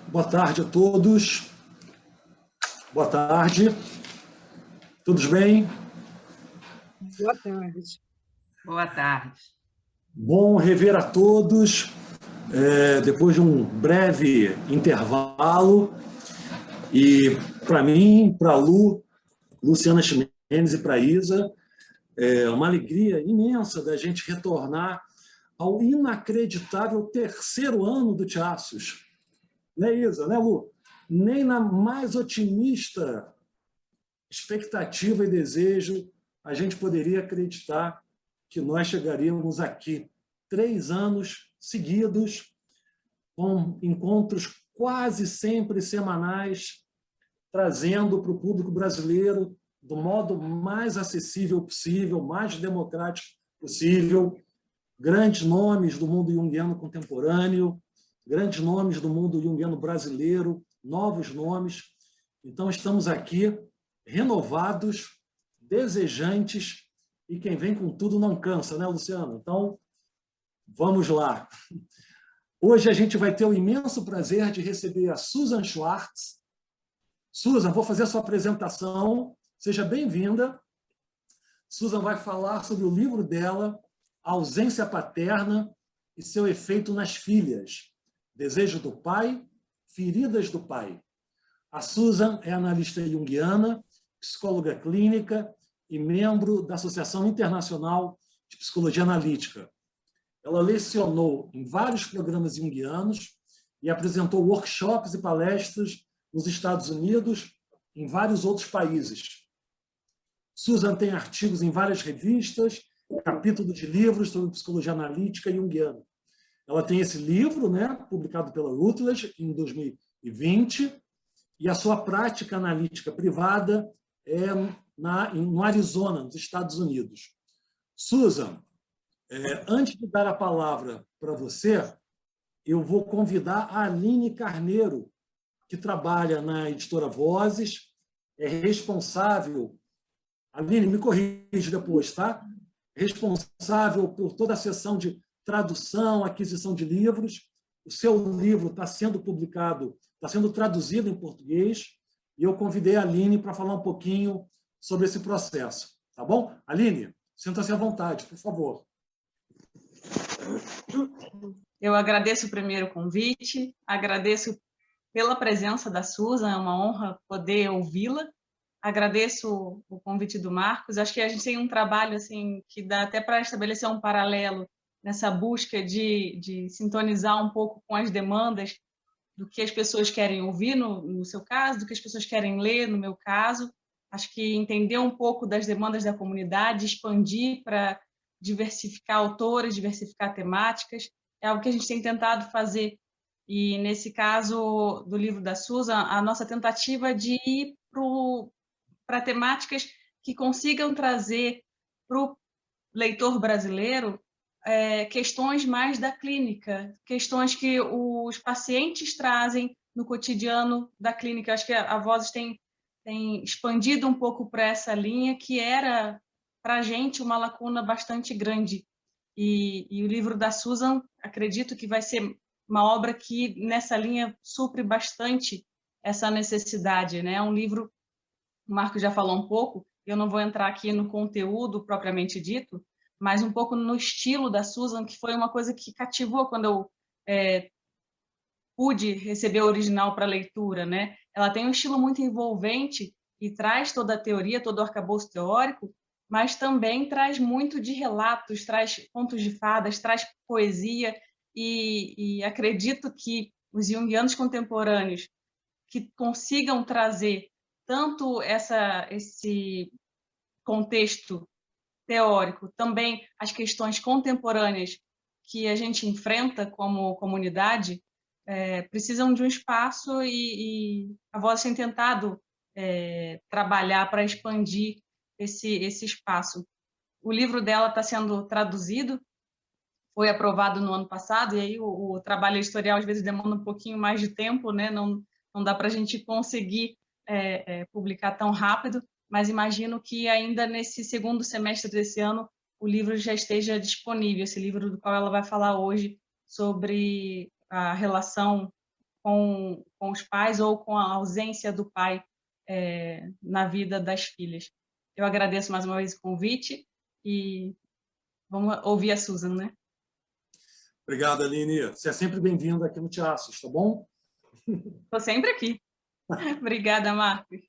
Boa tarde a todos. Boa tarde. Todos bem? Boa tarde. Boa tarde. Bom rever a todos, depois de um breve intervalo. E para mim, para a Luciana Ximenes e para a Isa, é uma alegria imensa da gente retornar ao inacreditável terceiro ano do Tiaços. Né, Isa? Né, Lu? Nem na mais otimista expectativa e desejo a gente poderia acreditar que nós chegaríamos aqui 3 anos seguidos, com encontros quase sempre semanais, trazendo para o público brasileiro, do modo mais acessível possível, mais democrático possível, grandes nomes do mundo junguiano contemporâneo, grandes nomes do mundo junguiano brasileiro, novos nomes. Então, estamos aqui renovados, desejantes, e quem vem com tudo não cansa, né, Luciano? Então, vamos lá. Hoje a gente vai ter o imenso prazer de receber a Susan Schwartz. Susan, vou fazer a sua apresentação. Seja bem-vinda. Susan vai falar sobre o livro dela, A Ausência Paterna e seu efeito nas filhas. Desejo do pai, feridas do pai. A Susan é analista junguiana, psicóloga clínica e membro da Associação Internacional de Psicologia Analítica. Ela lecionou em vários programas junguianos e apresentou workshops e palestras nos Estados Unidos e em vários outros países. Susan tem artigos em várias revistas, capítulos de livros sobre psicologia analítica junguiana. Ela tem esse livro, né, publicado pela Routledge em 2020, e a sua prática analítica privada é no Arizona, nos Estados Unidos. Susan, antes de dar a palavra para você, eu vou convidar a Aline Carneiro, que trabalha na editora Vozes, é responsável, Aline, me corrige depois, tá? Responsável por toda a seção de tradução, aquisição de livros. O seu livro está sendo publicado, está sendo traduzido em português, e eu convidei a Aline para falar um pouquinho sobre esse processo. Tá bom? Aline, sinta-se à vontade, por favor. Eu agradeço primeiro o convite, agradeço pela presença da Susan, é uma honra poder ouvi-la. Agradeço o convite do Marcos. Acho que a gente tem um trabalho assim que dá até para estabelecer um paralelo nessa busca de sintonizar um pouco com as demandas do que as pessoas querem ouvir, no seu caso, do que as pessoas querem ler, no meu caso. Acho que entender um pouco das demandas da comunidade, expandir para diversificar autores, diversificar temáticas, é algo que a gente tem tentado fazer. E, nesse caso do livro da Susan, a nossa tentativa é de ir para temáticas que consigam trazer para o leitor brasileiro questões mais da clínica, questões que os pacientes trazem no cotidiano da clínica. Acho que a Vozes tem expandido um pouco para essa linha, que era, para a gente, uma lacuna bastante grande. E o livro da Susan, acredito que vai ser uma obra que, nessa linha, supre bastante essa necessidade, né? É um livro, o Marco já falou um pouco, eu não vou entrar aqui no conteúdo propriamente dito, mas um pouco no estilo da Susan, que foi uma coisa que cativou quando eu pude receber o original para leitura, né? Ela tem um estilo muito envolvente e traz toda a teoria, todo o arcabouço teórico, mas também traz muito de relatos, traz contos de fadas, traz poesia, e acredito que os junguianos contemporâneos que consigam trazer tanto esse contexto teórico, também as questões contemporâneas que a gente enfrenta como comunidade, precisam de um espaço, e a Voz tem tentado trabalhar para expandir esse espaço. O livro dela está sendo traduzido, foi aprovado no ano passado, e aí o trabalho editorial às vezes demanda um pouquinho mais de tempo, né? Não dá para a gente conseguir publicar tão rápido, mas imagino que ainda nesse segundo semestre desse ano o livro já esteja disponível, esse livro do qual ela vai falar hoje sobre a relação com os pais ou com a ausência do pai na vida das filhas. Eu agradeço mais uma vez o convite e vamos ouvir a Susan, né? Obrigado, Aline. Você é sempre bem-vinda aqui no Teatros, tá bom? Estou sempre aqui. Obrigada, Marcos.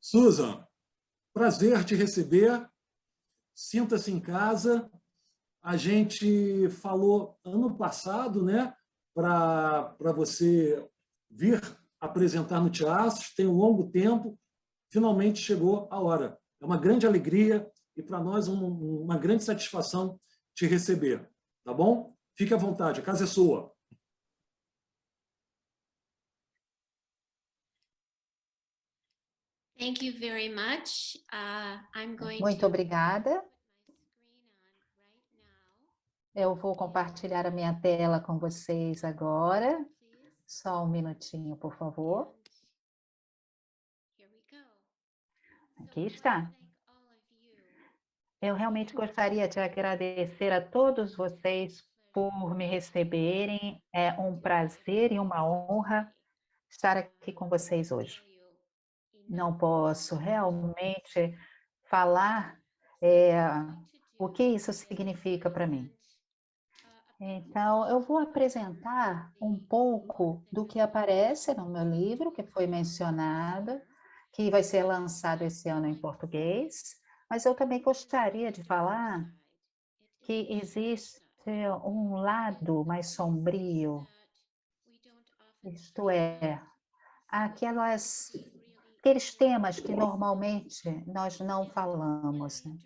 Susan, prazer te receber. Sinta-se em casa. A gente falou ano passado, né, para você vir apresentar no Teatros, tem um longo tempo, finalmente chegou a hora. É uma grande alegria e para nós uma grande satisfação te receber, tá bom? Fique à vontade, a casa é sua. Thank you very much. I'm going Muito to obrigada. put my screen on right now. Eu vou compartilhar a minha tela com vocês agora. Please. Só um minutinho, por favor. And here we go. Aqui está. Thank all of you. Eu realmente gostaria de agradecer a todos vocês por me receberem. É um prazer e uma honra estar aqui com vocês hoje. Não posso realmente falar o que isso significa para mim. Então, eu vou apresentar um pouco do que aparece no meu livro, que foi mencionado, que vai ser lançado esse ano em português, mas eu também gostaria de falar que existe um lado mais sombrio, isto é, aqueles temas que normalmente nós não falamos, né?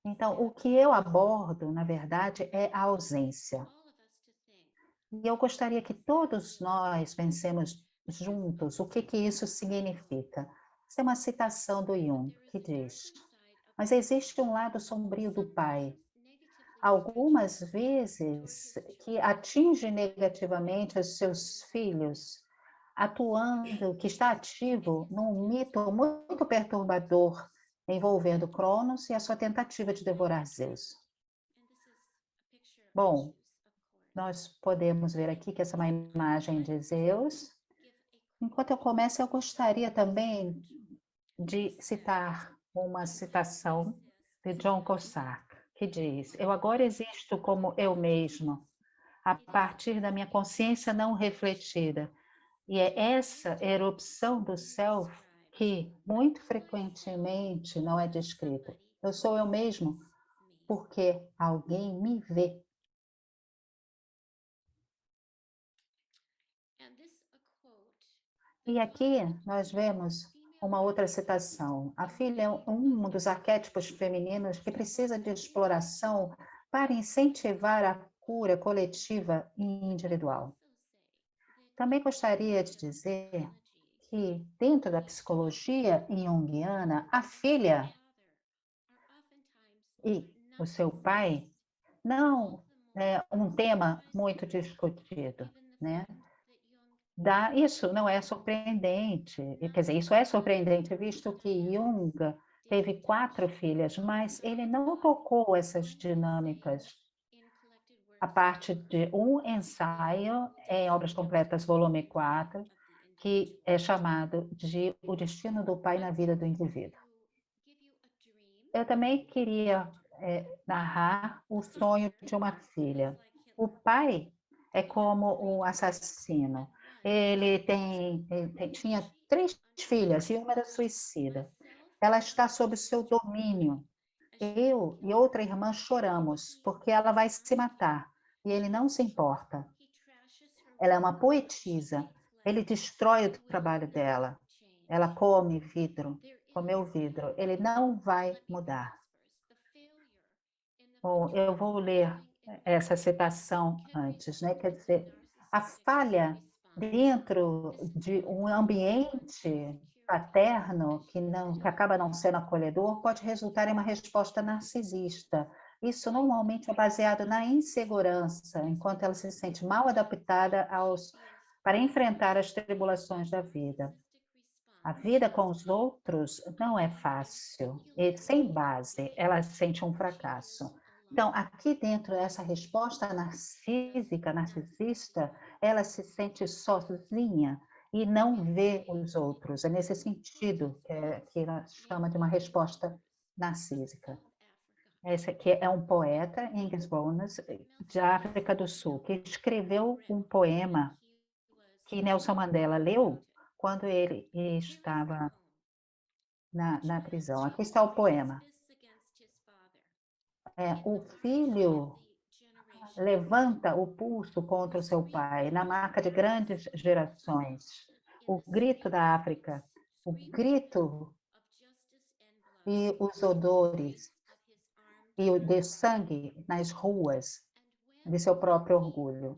Então, o que eu abordo, na verdade, é a ausência. E eu gostaria que todos nós pensemos juntos o que isso significa. Essa é uma citação do Jung, que diz: mas existe um lado sombrio do pai, algumas vezes que atinge negativamente os seus filhos, atuando, que está ativo num mito muito perturbador, envolvendo Cronos e a sua tentativa de devorar Zeus. Bom, nós podemos ver aqui que essa é uma imagem de Zeus. Enquanto eu começo, eu gostaria também de citar uma citação de John Cossack, que diz: eu agora existo como eu mesmo, a partir da minha consciência não refletida. E é essa erupção do self que, muito frequentemente, não é descrita. Eu sou eu mesmo porque alguém me vê. E aqui nós vemos uma outra citação. A filha é um dos arquétipos femininos que precisa de exploração para incentivar a cura coletiva e individual. Também gostaria de dizer que, dentro da psicologia junguiana, a filha e o seu pai não é um tema muito discutido, né? Isso não é surpreendente, quer dizer, isso é surpreendente, visto que Jung teve 4 filhas, mas ele não tocou essas dinâmicas. A parte de um ensaio em Obras Completas, volume 4, que é chamado de O Destino do Pai na Vida do Indivíduo. Eu também queria narrar o sonho de uma filha. O pai é como o assassino. Ele tinha 3 filhas e uma era suicida. Ela está sob seu domínio. Eu e outra irmã choramos, porque ela vai se matar, e ele não se importa. Ela é uma poetisa, ele destrói o trabalho dela. Ela comeu vidro, ele não vai mudar. Bom, eu vou ler essa citação antes, né? Quer dizer, a falha dentro de um ambiente paterno que acaba não sendo acolhedor pode resultar em uma resposta narcisista. Isso normalmente é baseado na insegurança, enquanto ela se sente mal adaptada para enfrentar as tribulações da vida. A vida com os outros não é fácil, e sem base, ela sente um fracasso. Então, aqui dentro, essa resposta narcisista, ela se sente sozinha e não vê os outros. É nesse sentido que ela chama de uma resposta narcísica. Esse aqui é um poeta, Inges Bonas, de África do Sul, que escreveu um poema que Nelson Mandela leu quando ele estava na prisão. Aqui está o poema. O filho levanta o pulso contra o seu pai, na marca de grandes gerações. O grito da África, o grito e os odores e o de sangue nas ruas de seu próprio orgulho.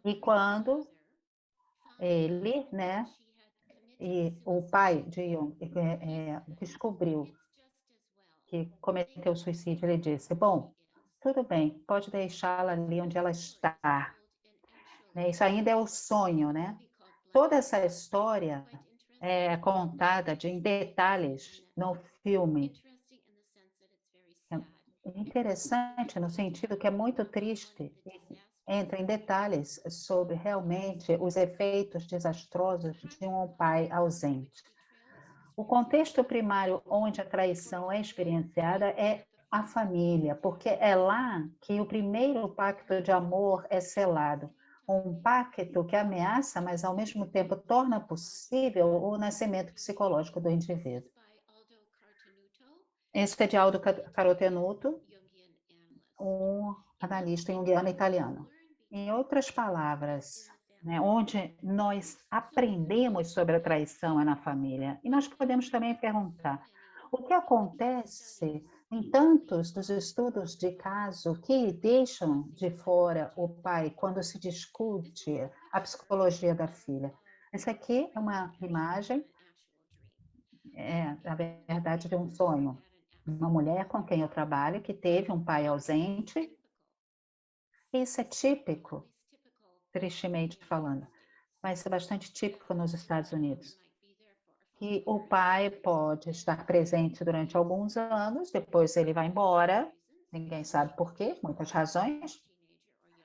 E quando ele, né, e o pai de Jung descobriu que cometeu suicídio, ele disse, bom, tudo bem, pode deixá-la ali onde ela está. Isso ainda é o sonho, né? Toda essa história é contada em detalhes no filme. É interessante no sentido que é muito triste, entra em detalhes sobre realmente os efeitos desastrosos de um pai ausente. O contexto primário onde a traição é experienciada é a família, porque é lá que o primeiro pacto de amor é selado. Um pacto que ameaça, mas ao mesmo tempo torna possível o nascimento psicológico do indivíduo. Esse é de Aldo Carotenuto, um analista junguiano italiano. Em outras palavras, onde nós aprendemos sobre a traição é na família. E nós podemos também perguntar, o que acontece em tantos dos estudos de caso que deixam de fora o pai quando se discute a psicologia da filha? Essa aqui é uma imagem, na verdade, de um sonho. Uma mulher com quem eu trabalho que teve um pai ausente. Isso é típico, tristemente falando, mas é bastante típico nos Estados Unidos. Que o pai pode estar presente durante alguns anos, depois ele vai embora, ninguém sabe por quê, muitas razões.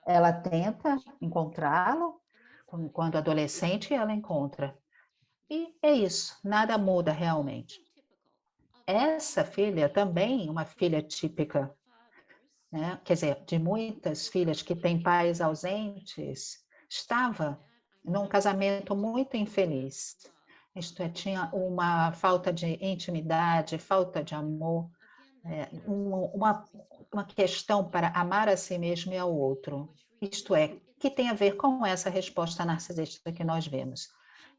Ela tenta encontrá-lo, quando adolescente ela encontra. E é isso, nada muda realmente. Essa filha também, uma filha típica, né? Quer dizer, de muitas filhas que têm pais ausentes, estava num casamento muito infeliz. Isto é, tinha uma falta de intimidade, falta de amor, uma questão para amar a si mesmo e ao outro. Isto é, que tem a ver com essa resposta narcisista que nós vemos.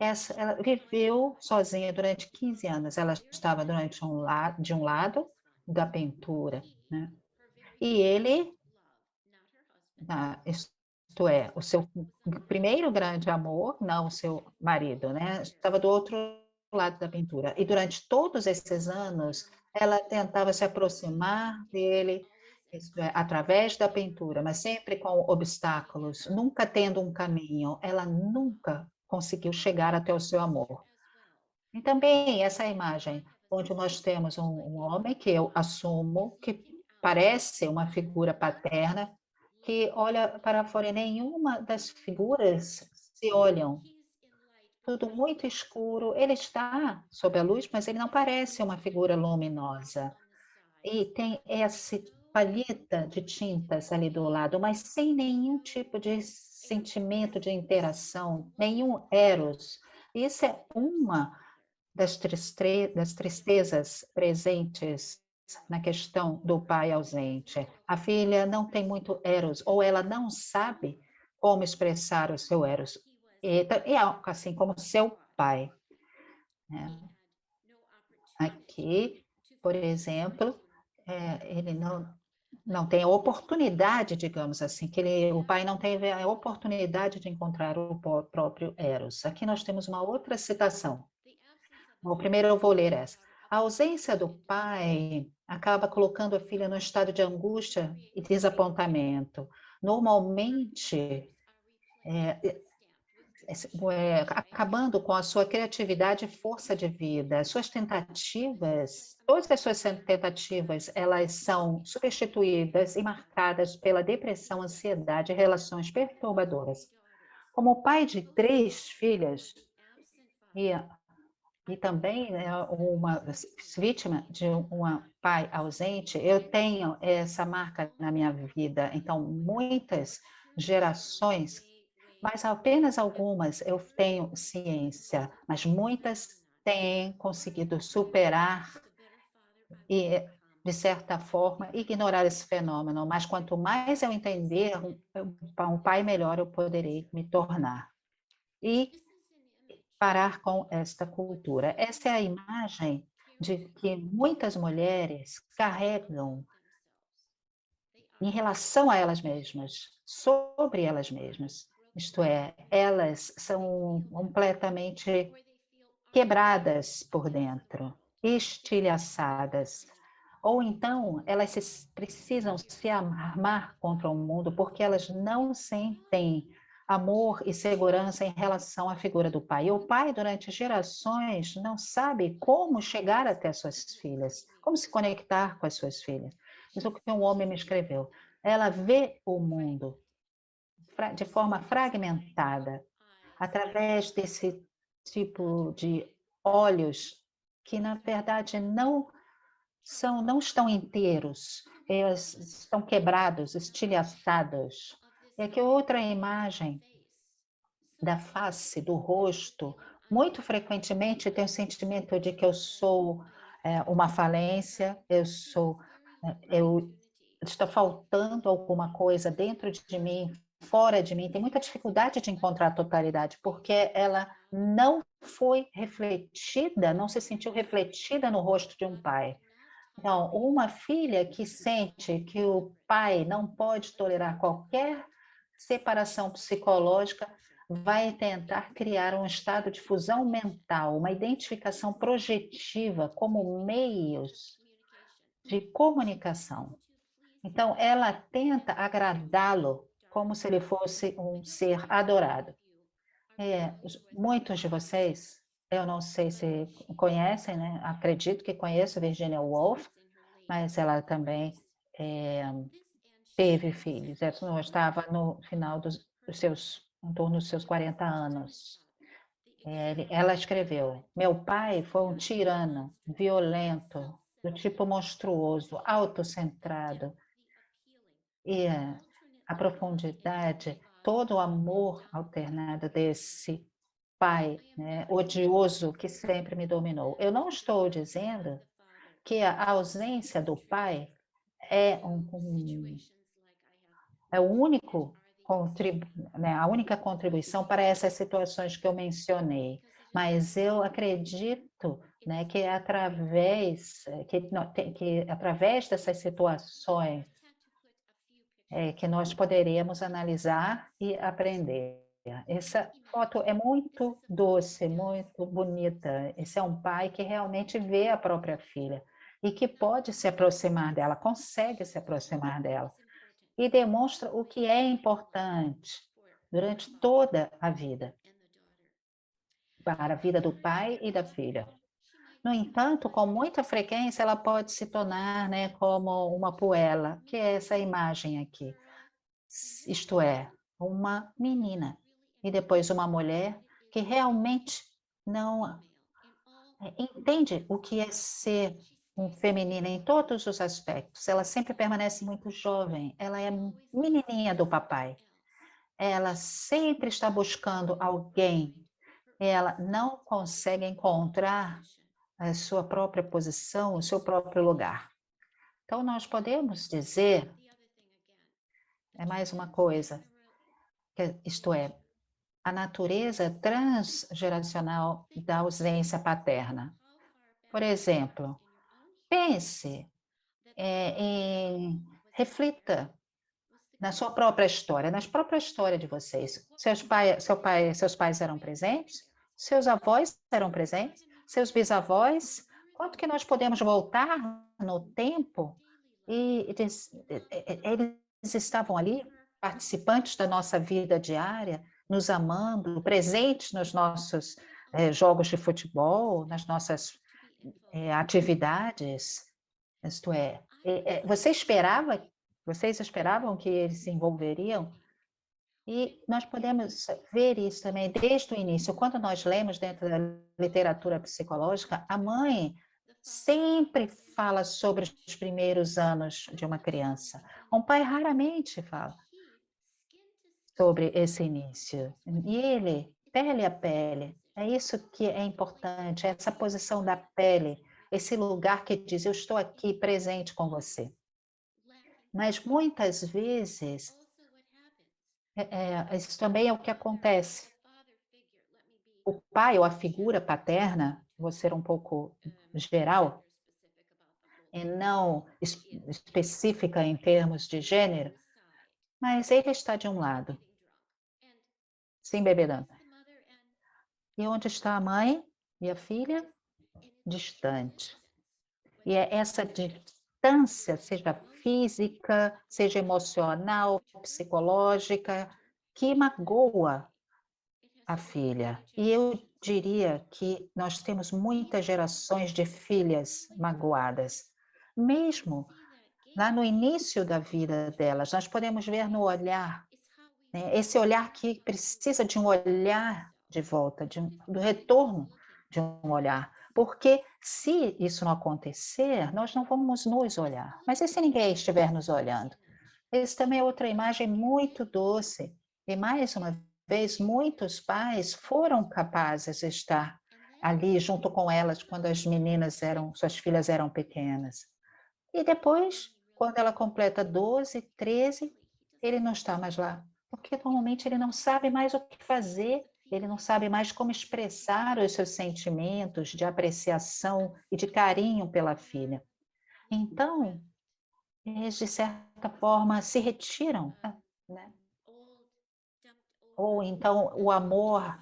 Ela viveu sozinha durante 15 anos. Ela estava de um lado da pintura, né? E ele, isto é, o seu primeiro grande amor, não o seu marido, né? Estava do outro lado da pintura. E durante todos esses anos, ela tentava se aproximar dele, isto é, através da pintura, mas sempre com obstáculos, nunca tendo um caminho. Ela nunca conseguiu chegar até o seu amor. E também essa imagem, onde nós temos um homem que eu assumo que parece uma figura paterna, que olha para fora e nenhuma das figuras se olham. Tudo muito escuro. Ele está sob a luz, mas ele não parece uma figura luminosa. E tem essa palheta de tintas ali do lado, mas sem nenhum tipo de sentimento de interação, nenhum eros. Isso é uma das tristezas presentes na questão do pai ausente. A filha não tem muito eros, ou ela não sabe como expressar o seu eros. E assim como seu pai, né? Aqui, por exemplo, ele não tem a oportunidade, digamos assim, o pai não teve a oportunidade de encontrar o próprio eros. Aqui nós temos uma outra citação. Bom, primeiro eu vou ler essa. A ausência do pai acaba colocando a filha no estado de angústia e desapontamento. Normalmente, acabando com a sua criatividade e força de vida. Suas tentativas, todas as suas tentativas, elas são substituídas e marcadas pela depressão, ansiedade e relações perturbadoras. Como pai de 3 filhas e também uma vítima de um pai ausente, eu tenho essa marca na minha vida. Então, muitas gerações, mas apenas algumas eu tenho ciência, mas muitas têm conseguido superar e, de certa forma, ignorar esse fenômeno. Mas quanto mais eu entender, um pai melhor eu poderei me tornar. E parar com esta cultura. Essa é a imagem de que muitas mulheres carregam em relação a elas mesmas, sobre elas mesmas. Isto é, elas são completamente quebradas por dentro, estilhaçadas. Ou então, elas precisam se armar contra o mundo porque elas não sentem amor e segurança em relação à figura do pai. E o pai, durante gerações, não sabe como chegar até suas filhas, como se conectar com as suas filhas. Isso é o que um homem me escreveu. Ela vê o mundo de forma fragmentada, através desse tipo de olhos que, na verdade, não estão inteiros, eles estão quebrados, estilhaçados. E aqui outra imagem da face, do rosto, muito frequentemente tem o sentimento de que eu sou uma falência, eu está faltando alguma coisa dentro de mim, fora de mim. Tem muita dificuldade de encontrar a totalidade, porque ela não foi refletida, não se sentiu refletida no rosto de um pai. Então, uma filha que sente que o pai não pode tolerar qualquer separação psicológica vai tentar criar um estado de fusão mental, uma identificação projetiva como meios de comunicação. Então, ela tenta agradá-lo como se ele fosse um ser adorado. Muitos de vocês, eu não sei se conhecem, né? Acredito que conheço Virginia Woolf, mas ela também teve filhos. Ela estava no final em torno dos seus 40 anos. Ela escreveu: meu pai foi um tirano, violento, do tipo monstruoso, autocentrado. E a profundidade, todo o amor alternado desse pai, né, odioso que sempre me dominou. Eu não estou dizendo que a ausência do pai é o único né, a única contribuição para essas situações que eu mencionei, mas eu acredito, né, que através dessas situações que nós poderíamos analisar e aprender. Essa foto é muito doce, muito bonita. Esse é um pai que realmente vê a própria filha e que pode se aproximar dela, consegue se aproximar dela e demonstra o que é importante durante toda a vida, para a vida do pai e da filha. No entanto, com muita frequência, ela pode se tornar, né, como uma puela, que é essa imagem aqui. Isto é, uma menina e depois uma mulher que realmente não entende o que é ser um feminino em todos os aspectos. Ela sempre permanece muito jovem, ela é menininha do papai. Ela sempre está buscando alguém, ela não consegue encontrar a sua própria posição, o seu próprio lugar. Então, nós podemos dizer, mais uma coisa, isto é, a natureza transgeracional da ausência paterna. Por exemplo, pense reflita na sua própria história, na própria história de vocês. Seus pais eram presentes? Seus avós eram presentes? Seus bisavós? Quanto que nós podemos voltar no tempo e eles estavam ali, participantes da nossa vida diária, nos amando, presentes nos nossos jogos de futebol, nas nossas atividades. Isto é, vocês esperavam que eles se envolveriam? E nós podemos ver isso também desde o início. Quando nós lemos dentro da literatura psicológica, a mãe sempre fala sobre os primeiros anos de uma criança. Um pai raramente fala sobre esse início. E ele, pele a pele, é isso que é importante, essa posição da pele, esse lugar que diz, eu estou aqui presente com você. Mas muitas vezes, isso também é o que acontece. O pai ou a figura paterna, vou ser um pouco geral, e não específica em termos de gênero, mas ele está de um lado, se embebedando. E onde está a mãe e a filha? Distante. E é essa distância, seja física, seja emocional, psicológica, que magoa a filha. E eu diria que nós temos muitas gerações de filhas magoadas. Mesmo lá no início da vida delas, nós podemos ver no olhar, né? Esse olhar que precisa de um olhar de volta, do retorno de um olhar. Porque se isso não acontecer, nós não vamos nos olhar. Mas e se ninguém estiver nos olhando? Essa também é outra imagem muito doce. E mais uma vez, muitos pais foram capazes de estar ali junto com elas quando suas filhas eram pequenas. E depois, quando ela completa 12, 13, ele não está mais lá. Porque normalmente ele não sabe mais o que fazer, ele não sabe mais como expressar os seus sentimentos de apreciação e de carinho pela filha. Então, eles, de certa forma, se retiram, né? Ou então o amor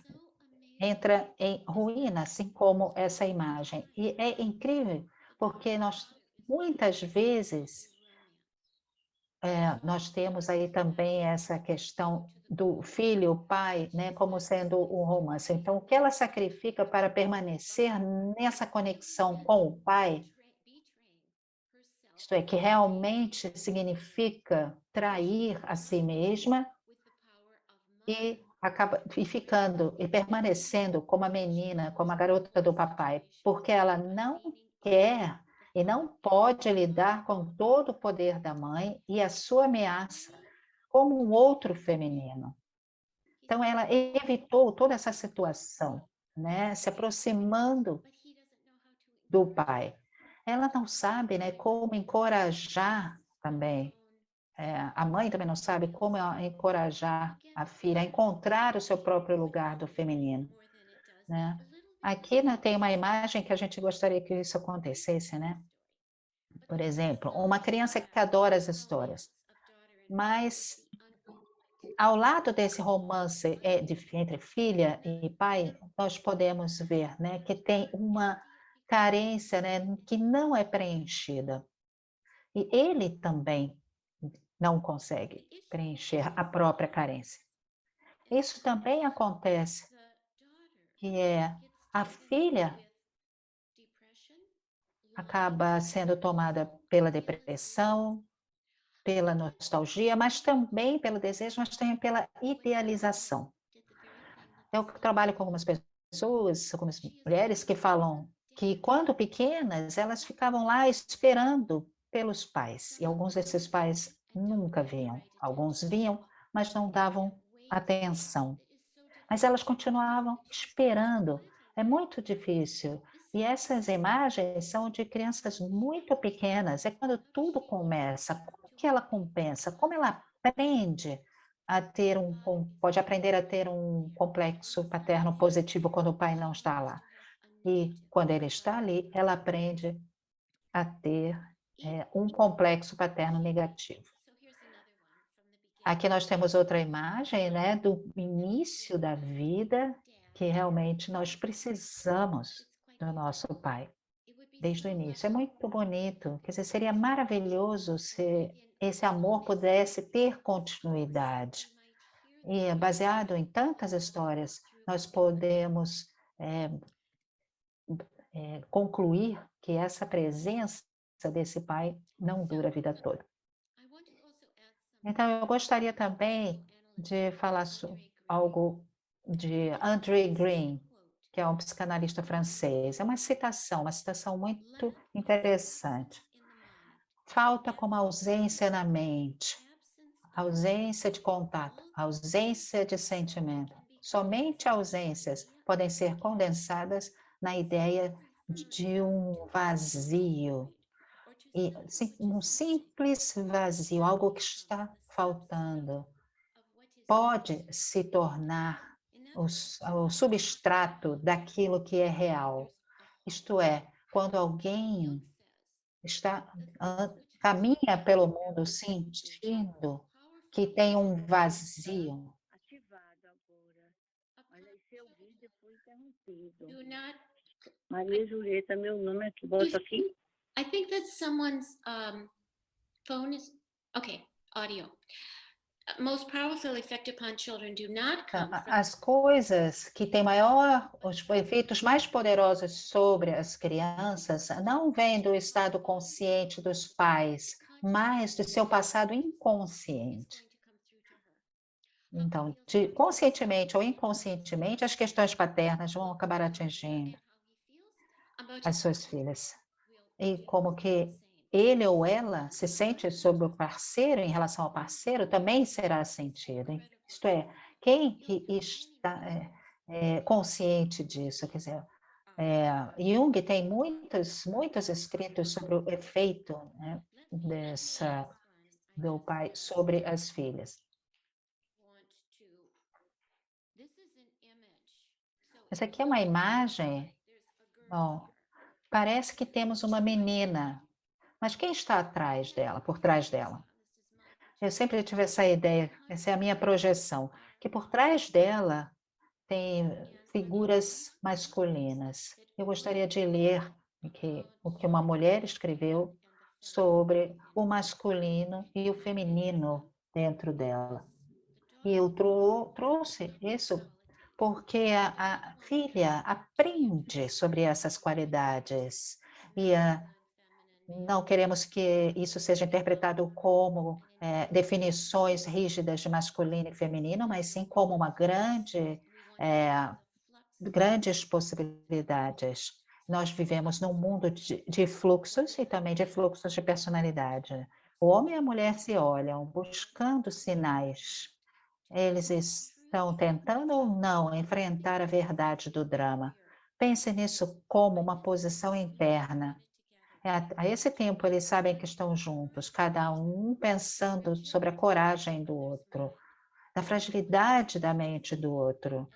entra em ruína, assim como essa imagem. E é incrível, porque muitas vezes, nós temos aí também essa questão do filho, o pai, né, como sendo um romance. Então, o que ela sacrifica para permanecer nessa conexão com o pai, isto é, que realmente significa trair a si mesma e acaba ficando e permanecendo como a menina, como a garota do papai, porque ela não quer e não pode lidar com todo o poder da mãe e a sua ameaça como um outro feminino. Então, ela evitou toda essa situação, né, se aproximando do pai. Ela não sabe, né, como encorajar também. A mãe também não sabe como encorajar a filha a encontrar o seu próprio lugar do feminino, né? Aqui, né, tem uma imagem que a gente gostaria que isso acontecesse, né? Por exemplo, uma criança que adora as histórias, mas ao lado desse romance entre filha e pai, nós podemos ver, né, que tem uma carência, né, que não é preenchida. E ele também não consegue preencher a própria carência. Isso também acontece, que a filha acaba sendo tomada pela depressão, pela nostalgia, mas também pelo desejo, mas também pela idealização. Eu trabalho com algumas pessoas, algumas mulheres que falam que quando pequenas, elas ficavam lá esperando pelos pais, e alguns desses pais nunca vinham. Alguns vinham, mas não davam atenção. Mas elas continuavam esperando. É muito difícil. E essas imagens são de crianças muito pequenas. É quando tudo começa. Como que ela compensa? Como ela aprende a ter pode aprender a ter um complexo paterno positivo quando o pai não está lá. E quando ele está ali, ela aprende a ter um complexo paterno negativo. Aqui nós temos outra imagem, né, do início da vida, que realmente nós precisamos do nosso pai, desde o início. É muito bonito, quer dizer, seria maravilhoso se esse amor pudesse ter continuidade. E baseado em tantas histórias, nós podemos concluir que essa presença desse pai não dura a vida toda. Então, eu gostaria também de falar algo de André Green, que é um psicanalista francês. É uma citação muito interessante. Falta como ausência na mente, ausência de contato, ausência de sentimento. Somente ausências podem ser condensadas na ideia de um vazio, e um simples vazio, algo que está faltando, pode se tornar o substrato daquilo que é real. Isto é, quando alguém caminha pelo mundo sentindo que tem um vazio. Ativado agora. Mas aí seu vídeo foi interrompido. Do not. Maria Julieta, meu nome é que boto aqui. I think that someone's phone is okay. Audio. Most powerful effect upon children do not come from As coisas que têm os efeitos mais poderosos sobre as crianças não vêm do estado consciente dos pais, mas do seu passado inconsciente. Então, conscientemente ou inconscientemente, as questões paternas vão acabar atingindo as suas filhas. E como que ele ou ela se sente sobre o parceiro, em relação ao parceiro, também será sentido. Isto é, quem que está consciente disso? Quer dizer, Jung tem muitos escritos sobre o efeito, né, do pai sobre as filhas. Essa aqui é uma imagem. Bom, parece que temos uma menina, mas quem está atrás dela, por trás dela? Eu sempre tive essa ideia, essa é a minha projeção, que por trás dela tem figuras masculinas. Eu gostaria de ler o que uma mulher escreveu sobre o masculino e o feminino dentro dela. E eu trouxe isso porque a filha aprende sobre essas qualidades e não queremos que isso seja interpretado como definições rígidas de masculino e feminino, mas sim como uma grandes possibilidades. Nós vivemos num mundo de fluxos e também de fluxos de personalidade. O homem e a mulher se olham buscando sinais. Eles estão tentando ou não enfrentar a verdade do drama. Pense nisso como uma posição interna. A esse tempo, eles sabem que estão juntos, cada um pensando sobre a coragem do outro, da fragilidade da mente do outro.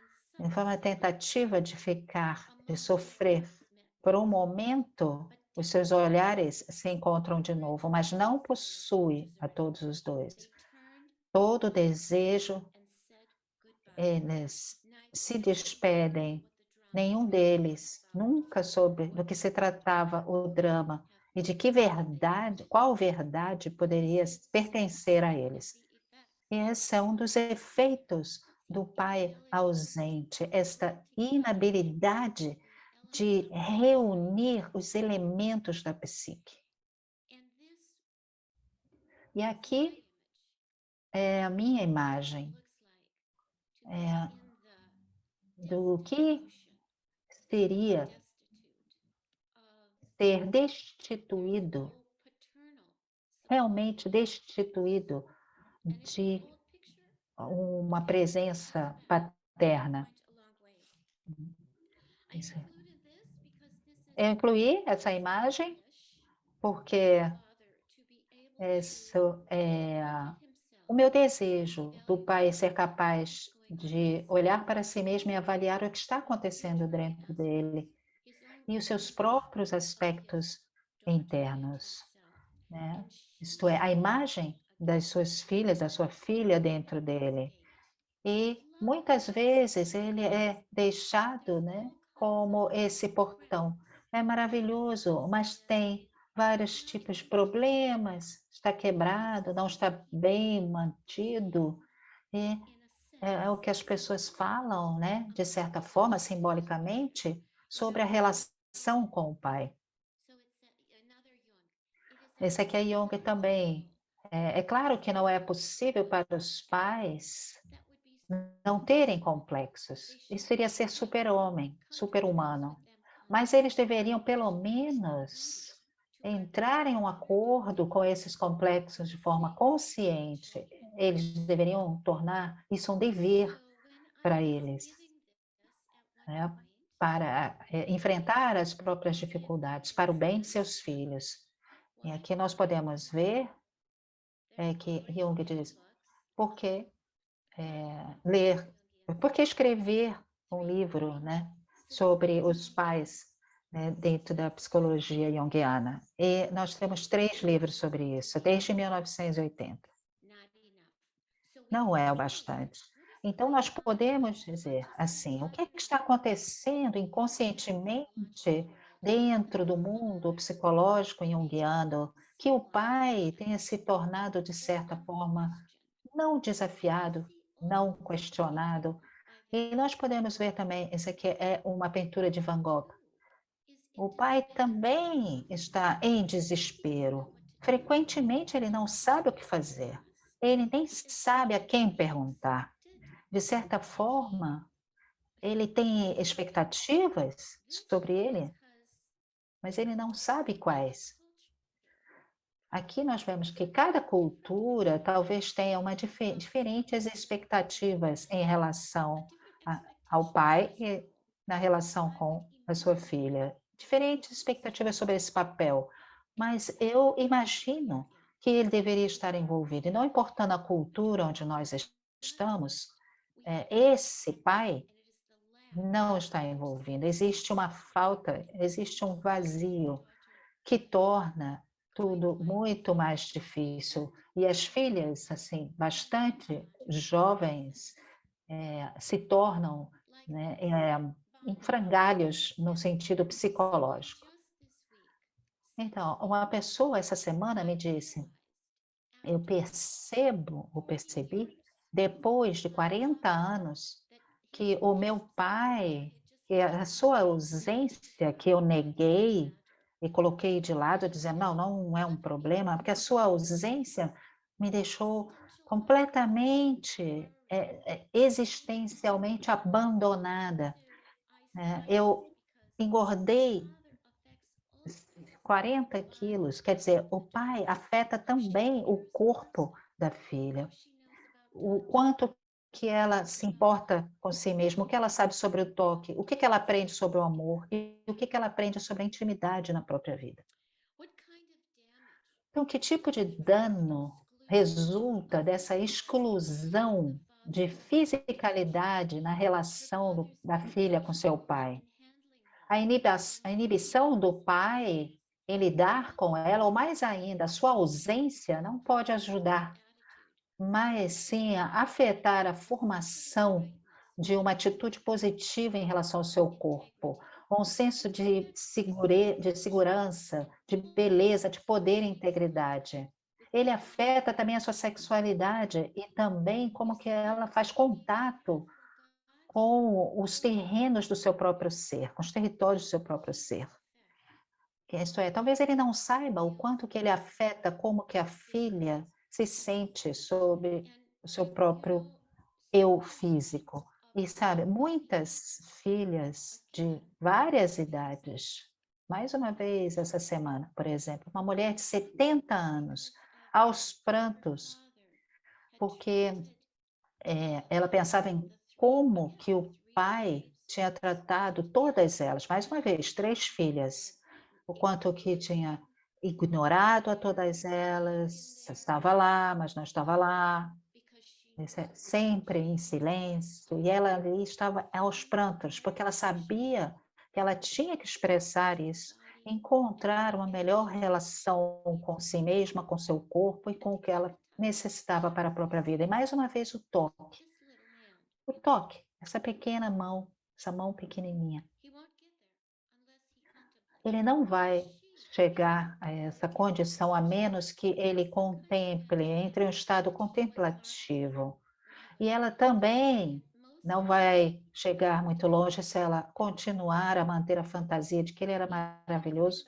Foi uma tentativa de de sofrer. Por um momento, os seus olhares se encontram de novo, mas não possui a todos os dois. Todo desejo, eles se despedem. Nenhum deles nunca soube do que se tratava o drama e de que verdade, qual verdade poderia pertencer a eles. E esse é um dos efeitos do pai ausente, esta inabilidade de reunir os elementos da psique. E aqui é a minha imagem do que seria ser destituído, realmente destituído de uma presença paterna. Eu incluí essa imagem porque isso é o meu desejo do pai ser capaz de olhar para si mesmo e avaliar o que está acontecendo dentro dele e os seus próprios aspectos internos, né? Isto é, a imagem das suas filhas, da sua filha dentro dele. E muitas vezes ele é deixado, né, como esse portão. É maravilhoso, mas tem vários tipos de problemas, está quebrado, não está bem mantido. E é o que as pessoas falam, né, de certa forma, simbolicamente, sobre a relação com o pai. Esse aqui é Jung também. É claro que não é possível para os pais não terem complexos. Isso seria ser super-homem, super-humano. Mas eles deveriam, pelo menos, entrar em um acordo com esses complexos de forma consciente. Eles deveriam tornar isso um dever para eles, né? Para enfrentar as próprias dificuldades, para o bem de seus filhos. E aqui nós podemos ver que Jung diz, por que ler, por que escrever um livro, né, sobre os pais, né, dentro da psicologia junguiana? E nós temos 3 livros sobre isso, desde 1980. Não é o bastante. Então, nós podemos dizer assim, o que é que está acontecendo inconscientemente dentro do mundo psicológico junguiano, que o pai tenha se tornado, de certa forma, não desafiado, não questionado. E nós podemos ver também, esse aqui é uma pintura de Van Gogh. O pai também está em desespero. Frequentemente ele não sabe o que fazer. Ele nem sabe a quem perguntar. De certa forma, ele tem expectativas sobre ele, mas ele não sabe quais. Aqui nós vemos que cada cultura talvez tenha diferentes expectativas em relação ao pai e na relação com a sua filha. Diferentes expectativas sobre esse papel, mas eu imagino que ele deveria estar envolvido. E não importando a cultura onde nós estamos, esse pai não está envolvido. Existe uma falta, existe um vazio que torna tudo muito mais difícil. E as filhas, assim, bastante jovens, se tornam, né, em frangalhos no sentido psicológico. Então, uma pessoa essa semana me disse, eu percebi, depois de 40 anos, que o meu pai, que a sua ausência que eu neguei e coloquei de lado, dizendo, não, não é um problema, porque a sua ausência me deixou completamente, existencialmente abandonada, né? Eu engordei 40 quilos, quer dizer, o pai afeta também o corpo da filha. O quanto que ela se importa com si mesma, o que ela sabe sobre o toque, o que que ela aprende sobre o amor e o que que ela aprende sobre a intimidade na própria vida. Então, que tipo de dano resulta dessa exclusão de fisicalidade na relação da filha com seu pai? A inibição do pai em lidar com ela, ou mais ainda, a sua ausência, não pode ajudar, mas sim a afetar a formação de uma atitude positiva em relação ao seu corpo, um senso de segurança, de beleza, de poder e integridade. Ele afeta também a sua sexualidade e também como que ela faz contato com os terrenos do seu próprio ser, com os territórios do seu próprio ser. Isto é, talvez ele não saiba o quanto que ele afeta como que a filha se sente sobre o seu próprio eu físico. E sabe, muitas filhas de várias idades, mais uma vez essa semana, por exemplo, uma mulher de 70 anos, aos prantos, porque ela pensava em como que o pai tinha tratado todas elas, mais uma vez, 3 filhas, o quanto que tinha ignorado a todas elas, estava lá, mas não estava lá, sempre em silêncio, e ela ali estava aos prantos, porque ela sabia que ela tinha que expressar isso, encontrar uma melhor relação com si mesma, com seu corpo e com o que ela necessitava para a própria vida. E mais uma vez o toque. O toque, essa pequena mão, essa mão pequenininha. Ele não vai chegar a essa condição a menos que ele contemple, entre um estado contemplativo. E ela também não vai chegar muito longe se ela continuar a manter a fantasia de que ele era maravilhoso,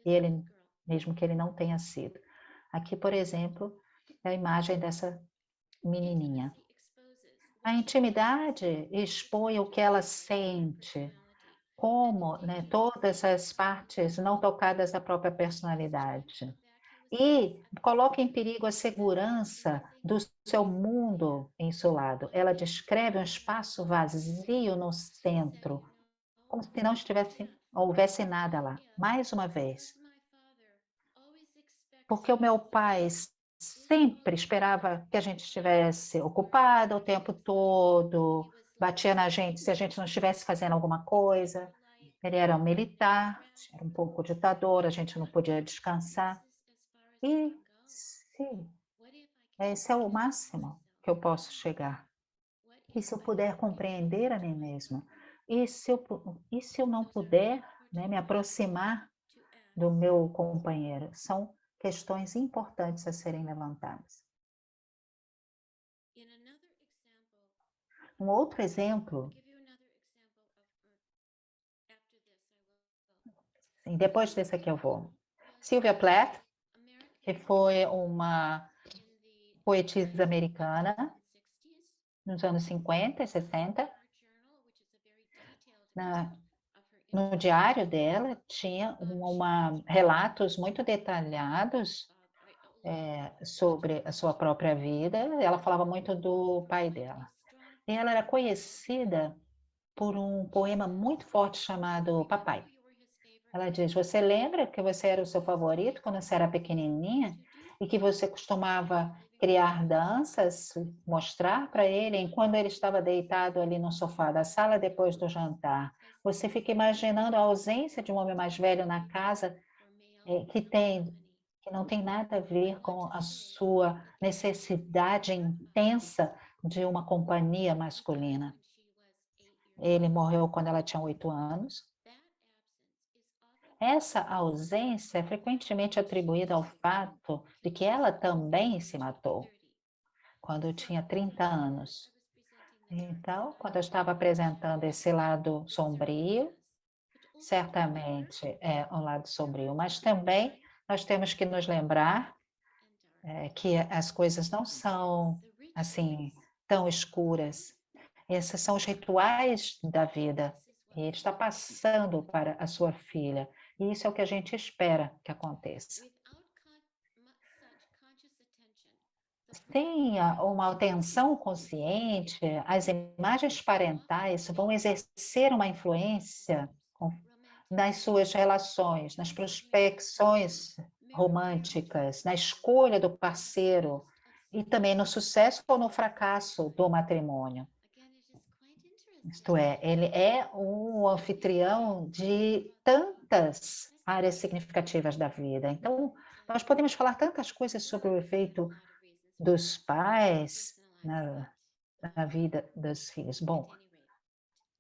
e ele, mesmo que ele não tenha sido. Aqui, por exemplo, é a imagem dessa menininha. A intimidade expõe o que ela sente, como, né, todas as partes não tocadas da própria personalidade. E coloca em perigo a segurança do seu mundo insulado. Ela descreve um espaço vazio no centro, como se não houvesse nada lá. Mais uma vez, porque o meu pai sempre esperava que a gente estivesse ocupada o tempo todo, batia na gente se a gente não estivesse fazendo alguma coisa. Ele era um militar, era um pouco ditador, a gente não podia descansar. E sim, esse é o máximo que eu posso chegar. E se eu puder compreender a mim mesma? E se eu não puder, né, me aproximar do meu companheiro? São questões importantes a serem levantadas. Um outro exemplo, sim, depois desse aqui eu vou. Sylvia Plath, que foi uma poetisa americana nos anos 50 e 60. No diário dela tinha relatos muito detalhados sobre a sua própria vida. Ela falava muito do pai dela. E ela era conhecida por um poema muito forte chamado Papai. Ela diz: você lembra que você era o seu favorito quando você era pequenininha e que você costumava criar danças, mostrar para ele enquanto ele estava deitado ali no sofá da sala depois do jantar? Você fica imaginando a ausência de um homem mais velho na casa que não tem nada a ver com a sua necessidade intensa de uma companhia masculina. Ele morreu quando ela tinha 8 anos. Essa ausência é frequentemente atribuída ao fato de que ela também se matou quando tinha 30 anos. Então, quando eu estava apresentando esse lado sombrio, certamente é um lado sombrio, mas também nós temos que nos lembrar que as coisas não são assim tão escuras. Esses são os rituais da vida. E ele está passando para a sua filha. E isso é o que a gente espera que aconteça. Sem uma atenção consciente, as imagens parentais vão exercer uma influência nas suas relações, nas prospecções românticas, na escolha do parceiro e também no sucesso ou no fracasso do matrimônio. Isto é, ele é um anfitrião de tantas áreas significativas da vida. Então, nós podemos falar tantas coisas sobre o efeito dos pais na vida dos filhos. Bom,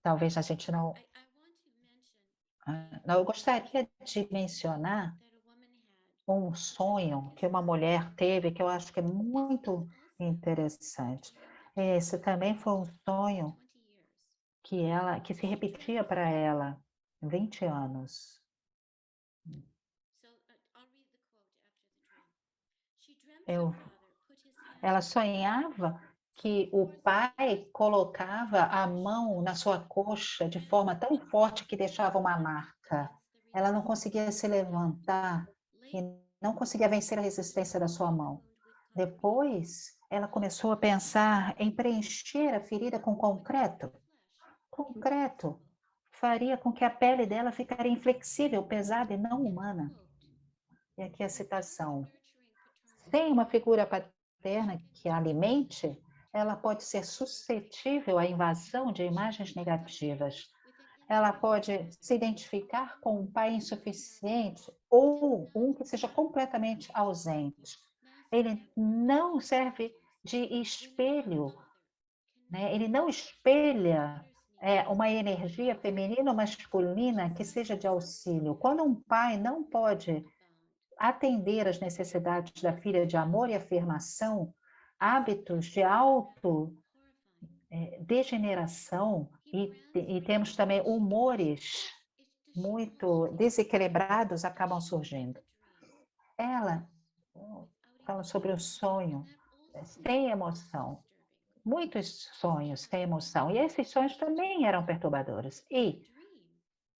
talvez a gente não. Eu gostaria de mencionar um sonho que uma mulher teve, que eu acho que é muito interessante. Esse também foi um sonho que se repetia para ela 20 anos. Ela sonhava que o pai colocava a mão na sua coxa de forma tão forte que deixava uma marca. Ela não conseguia se levantar e não conseguia vencer a resistência da sua mão. Depois, ela começou a pensar em preencher a ferida com concreto. Concreto faria com que a pele dela ficaria inflexível, pesada e não humana. E aqui a citação: sem uma figura paterna que a alimente, ela pode ser suscetível à invasão de imagens negativas. Ela pode se identificar com um pai insuficiente ou um que seja completamente ausente. Ele não serve de espelho, né? Ele não espelha uma energia feminina ou masculina que seja de auxílio. Quando um pai não pode atender às necessidades da filha de amor e afirmação, hábitos de degeneração e temos também humores muito desequilibrados acabam surgindo. Ela fala sobre o sonho sem emoção, muitos sonhos sem emoção, e esses sonhos também eram perturbadores. E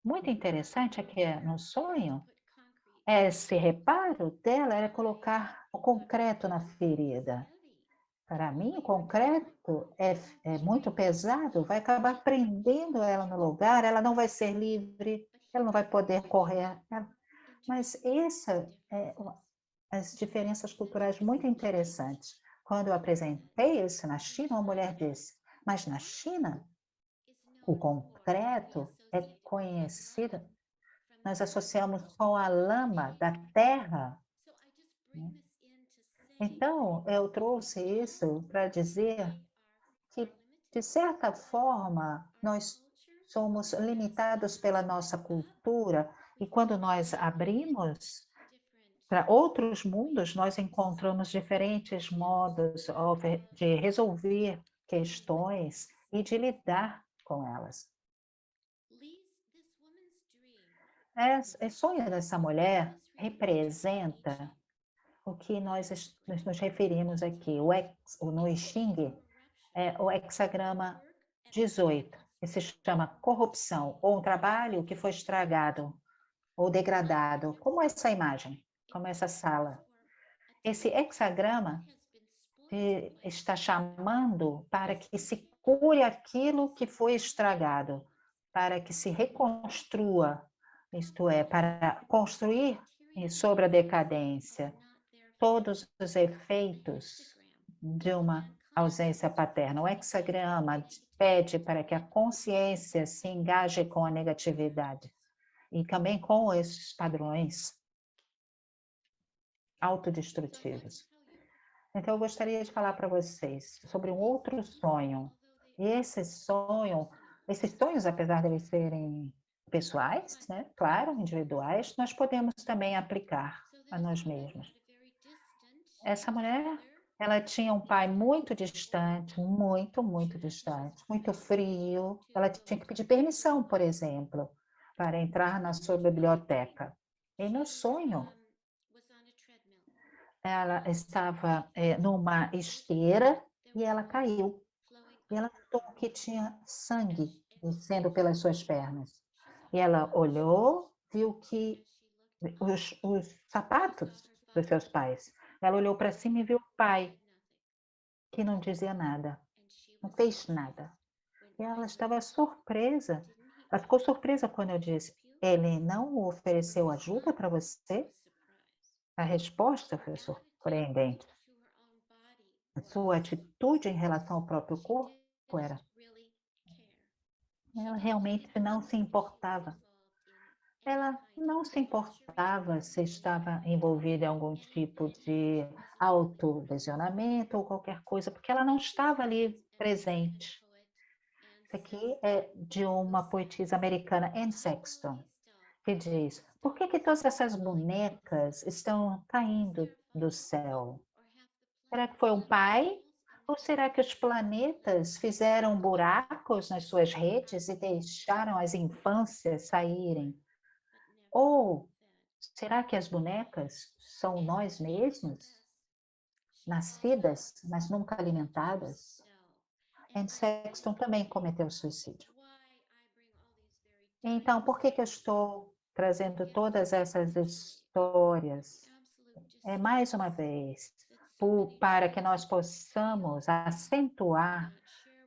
muito interessante é que no sonho, esse reparo dela era colocar o concreto na ferida. Para mim, o concreto é muito pesado, vai acabar prendendo ela no lugar, ela não vai ser livre, ela não vai poder correr. Mas essa é as diferenças culturais muito interessantes. Quando eu apresentei isso na China, uma mulher disse, mas na China, o concreto é conhecido, nós associamos com a lama da terra. Então, eu trouxe isso para dizer que, de certa forma, nós somos limitados pela nossa cultura e quando nós abrimos para outros mundos, nós encontramos diferentes modos de resolver questões e de lidar com elas. O sonho dessa mulher representa o que nós nos referimos aqui, no I Ching, é o hexagrama 18, que se chama corrupção, ou um trabalho que foi estragado ou degradado, como essa imagem, como essa sala. Esse hexagrama está chamando para que se cure aquilo que foi estragado, para que se reconstrua, isto é, para construir sobre a decadência todos os efeitos de uma ausência paterna. O hexagrama pede para que a consciência se engaje com a negatividade e também com esses padrões autodestrutivos. Então, eu gostaria de falar para vocês sobre um outro sonho. E esses sonhos, apesar de eles serem pessoais, né? Claro, individuais, nós podemos também aplicar a nós mesmos. Essa mulher, ela tinha um pai muito distante, muito distante, muito frio. Ela tinha que pedir permissão, por exemplo, para entrar na sua biblioteca. E no sonho, ela estava numa esteira e ela caiu. E ela notou que tinha sangue descendo pelas suas pernas. E ela olhou, viu que os sapatos dos seus pais. Ela olhou para cima e viu o pai, que não dizia nada, não fez nada. E ela estava surpresa. Ela ficou surpresa quando eu disse: ele não ofereceu ajuda para você? A resposta foi surpreendente. A sua atitude em relação ao próprio corpo era: ela realmente não se importava. Ela não se importava se estava envolvida em algum tipo de autolesionamento ou qualquer coisa, porque ela não estava ali presente. Isso aqui é de uma poetisa americana, Anne Sexton, que diz: por que todas essas bonecas estão caindo do céu? Será que foi um pai? Ou será que os planetas fizeram buracos nas suas redes e deixaram as infâncias saírem? Ou será que as bonecas são nós mesmos? Nascidas, mas nunca alimentadas? Anne Sexton também cometeu suicídio. Então, por que eu estou trazendo todas essas histórias? Mais uma vez, para que nós possamos acentuar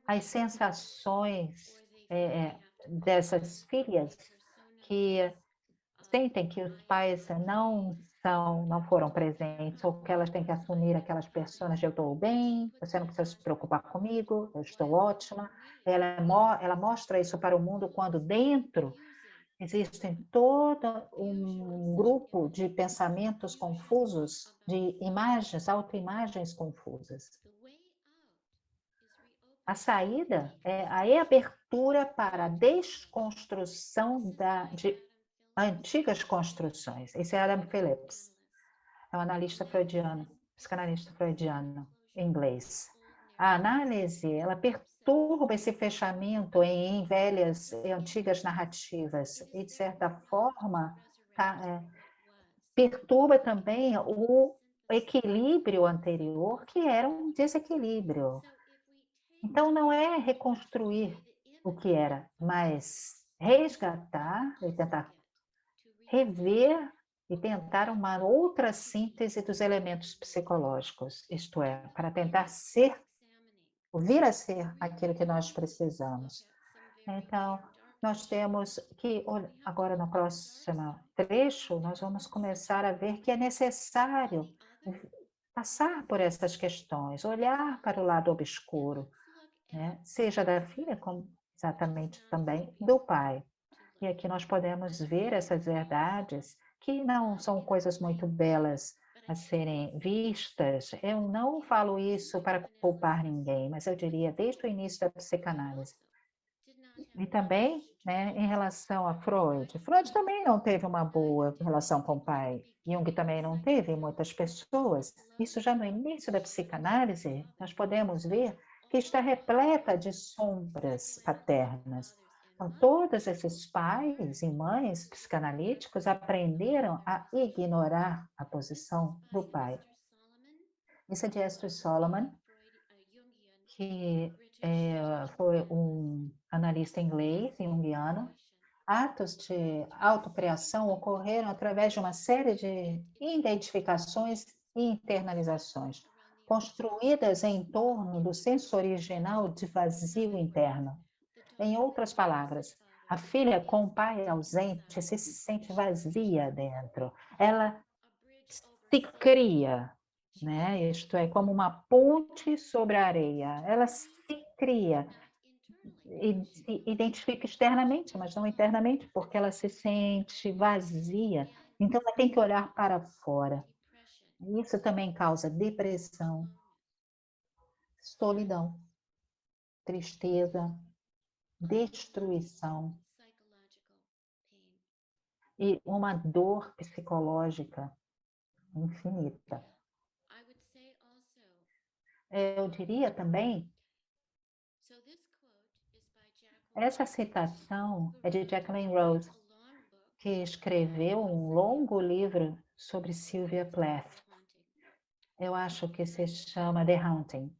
as sensações dessas filhas que sentem que os pais não foram presentes, ou que elas têm que assumir aquelas pessoas de eu estou bem, você não precisa se preocupar comigo, eu estou ótima. Ela mostra isso para o mundo quando dentro existem todo um grupo de pensamentos confusos, de imagens, autoimagens confusas. A saída é a reabertura para a desconstrução de antigas construções. Esse é Adam Phillips, é um analista freudiano, psicanalista freudiano, em inglês. A análise, ela perturba esse fechamento em velhas e antigas narrativas e, de certa forma, perturba também o equilíbrio anterior, que era um desequilíbrio. Então, não é reconstruir o que era, mas resgatar e tentar rever e tentar uma outra síntese dos elementos psicológicos, isto é, para tentar vir a ser aquilo que nós precisamos. Então, nós temos que, agora no próximo trecho, nós vamos começar a ver que é necessário passar por essas questões, olhar para o lado obscuro, né? Seja da filha, como exatamente também do pai. E aqui nós podemos ver essas verdades que não são coisas muito belas a serem vistas. Eu não falo isso para culpar ninguém, mas eu diria desde o início da psicanálise. E também, né, em relação a Freud. Freud também não teve uma boa relação com o pai. Jung também não teve, muitas pessoas. Isso já no início da psicanálise, nós podemos ver que está repleta de sombras paternas. Então, todos esses pais e mães psicanalíticos aprenderam a ignorar a posição do pai. Isso é de Esther Solomon, que foi um analista inglês, junguiano. Atos de autocriação ocorreram através de uma série de identificações e internalizações, construídas em torno do senso original de vazio interno. Em outras palavras, a filha com o pai ausente se sente vazia dentro. Ela se cria, né? Isto é, como uma ponte sobre a areia. Ela se cria e se identifica externamente, mas não internamente, porque ela se sente vazia. Então, ela tem que olhar para fora. Isso também causa depressão, solidão, tristeza, destruição e uma dor psicológica infinita. Eu diria também, essa citação é de Jacqueline Rose, que escreveu um longo livro sobre Sylvia Plath. Eu acho que se chama The Haunting.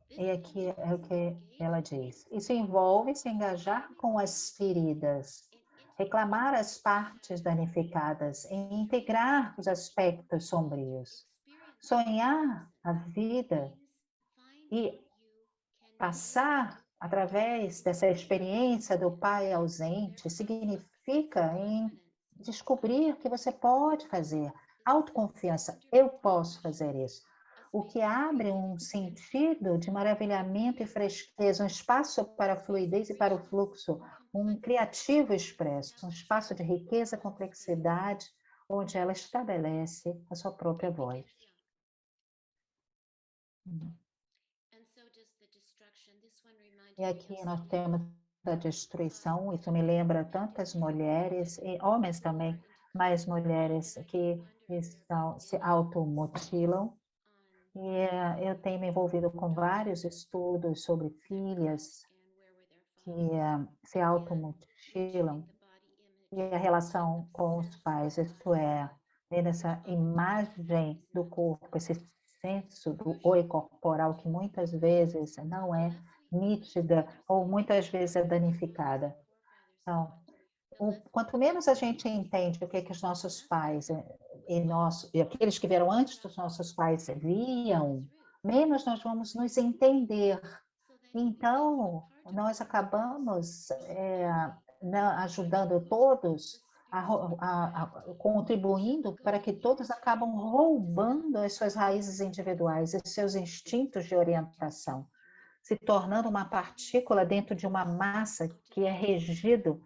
E aqui é o que ela diz. Isso envolve se engajar com as feridas, reclamar as partes danificadas e integrar os aspectos sombrios. Sonhar a vida e passar através dessa experiência do pai ausente significa em descobrir que você pode fazer. Autoconfiança, eu posso fazer isso. O que abre um sentido de maravilhamento e fresqueza, um espaço para a fluidez e para o fluxo, um criativo expresso, um espaço de riqueza, complexidade, onde ela estabelece a sua própria voz. E aqui nós temos a destruição, isso me lembra tantas mulheres, e homens também, mas mulheres que se automutilam. E eu tenho me envolvido com vários estudos sobre filhas que se automutilam e a relação com os pais, isto é, nessa imagem do corpo, esse senso do oi corporal que muitas vezes não é nítida ou muitas vezes é danificada. Então, quanto menos a gente entende o que os nossos pais e aqueles que vieram antes dos nossos pais viam, menos nós vamos nos entender. Então, nós acabamos ajudando todos, contribuindo para que todos acabam roubando as suas raízes individuais, os seus instintos de orientação, se tornando uma partícula dentro de uma massa que é regido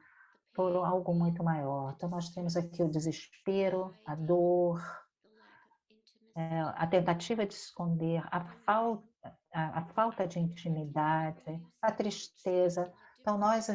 por algo muito maior. Então, nós temos aqui o desespero, a dor, a tentativa de esconder, a falta de intimidade, a tristeza. Então, nós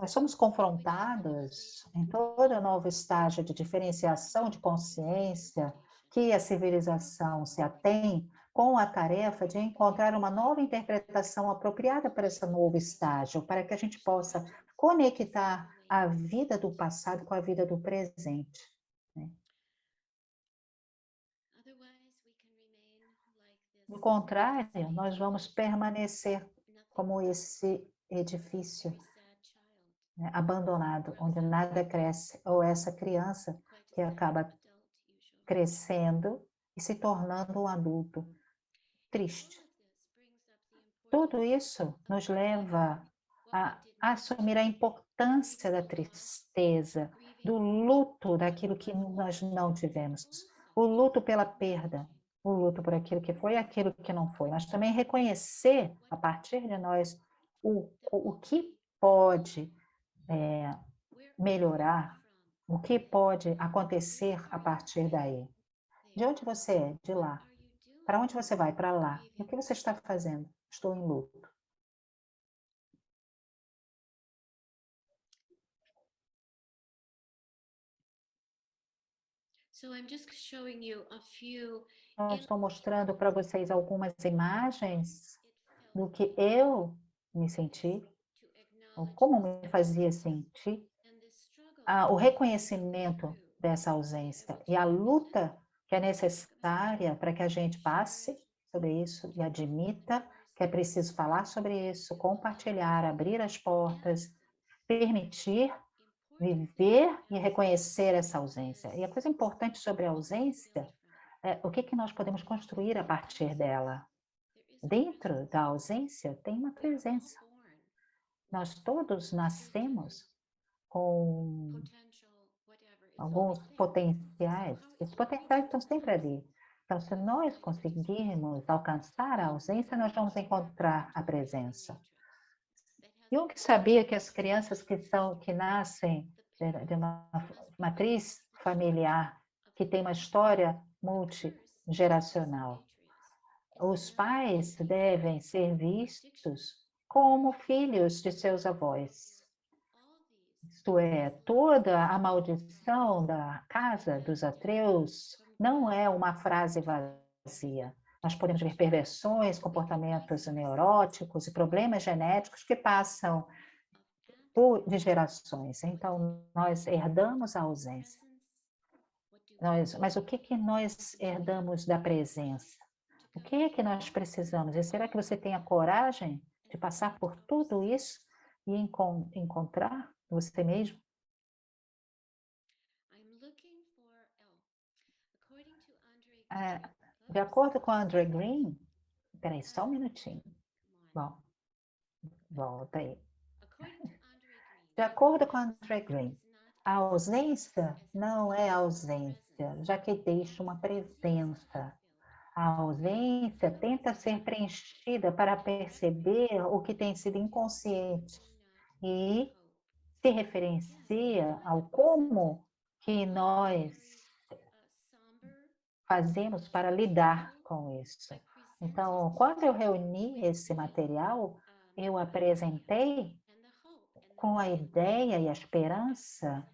somos confrontados em todo novo estágio de diferenciação de consciência que a civilização se atém com a tarefa de encontrar uma nova interpretação apropriada para esse novo estágio, para que a gente possa conectar a vida do passado com a vida do presente. Né? Do contrário, nós vamos permanecer como esse edifício, né, abandonado, onde nada cresce, ou essa criança que acaba crescendo e se tornando um adulto triste. Tudo isso nos leva a assumir a importância da tristeza, do luto daquilo que nós não tivemos, o luto pela perda, o luto por aquilo que foi e aquilo que não foi, mas também reconhecer, a partir de nós, o que pode melhorar, o que pode acontecer a partir daí. De onde você é? De lá. Para onde você vai? Para lá. E o que você está fazendo? Estou em luto. Eu estou mostrando para vocês algumas imagens do que eu me senti, ou como me fazia sentir, o reconhecimento dessa ausência e a luta que é necessária para que a gente passe sobre isso e admita que é preciso falar sobre isso, compartilhar, abrir as portas, permitir viver e reconhecer essa ausência. E a coisa importante sobre a ausência é o que nós podemos construir a partir dela. Dentro da ausência tem uma presença. Nós todos nascemos com alguns potenciais. Esses potenciais estão sempre ali. Então, se nós conseguirmos alcançar a ausência, nós vamos encontrar a presença. Jung sabia que as crianças que nascem de uma matriz familiar, que tem uma história multigeracional, os pais devem ser vistos como filhos de seus avós. Isto é, toda a maldição da casa dos Atreus não é uma frase vazia. Nós podemos ver perversões, comportamentos neuróticos e problemas genéticos que passam de gerações. Então, nós herdamos a ausência. Mas o que nós herdamos da presença? O que nós precisamos? E será que você tem a coragem de passar por tudo isso e encontrar você mesmo? De acordo com Andre Green, espera aí, só um minutinho. Bom, volta aí. De acordo com Andre Green, a ausência não é ausência, já que deixa uma presença. A ausência tenta ser preenchida para perceber o que tem sido inconsciente e se referencia ao como que nós fazemos para lidar com isso. Então, quando eu reuni esse material, eu apresentei com a ideia e a esperança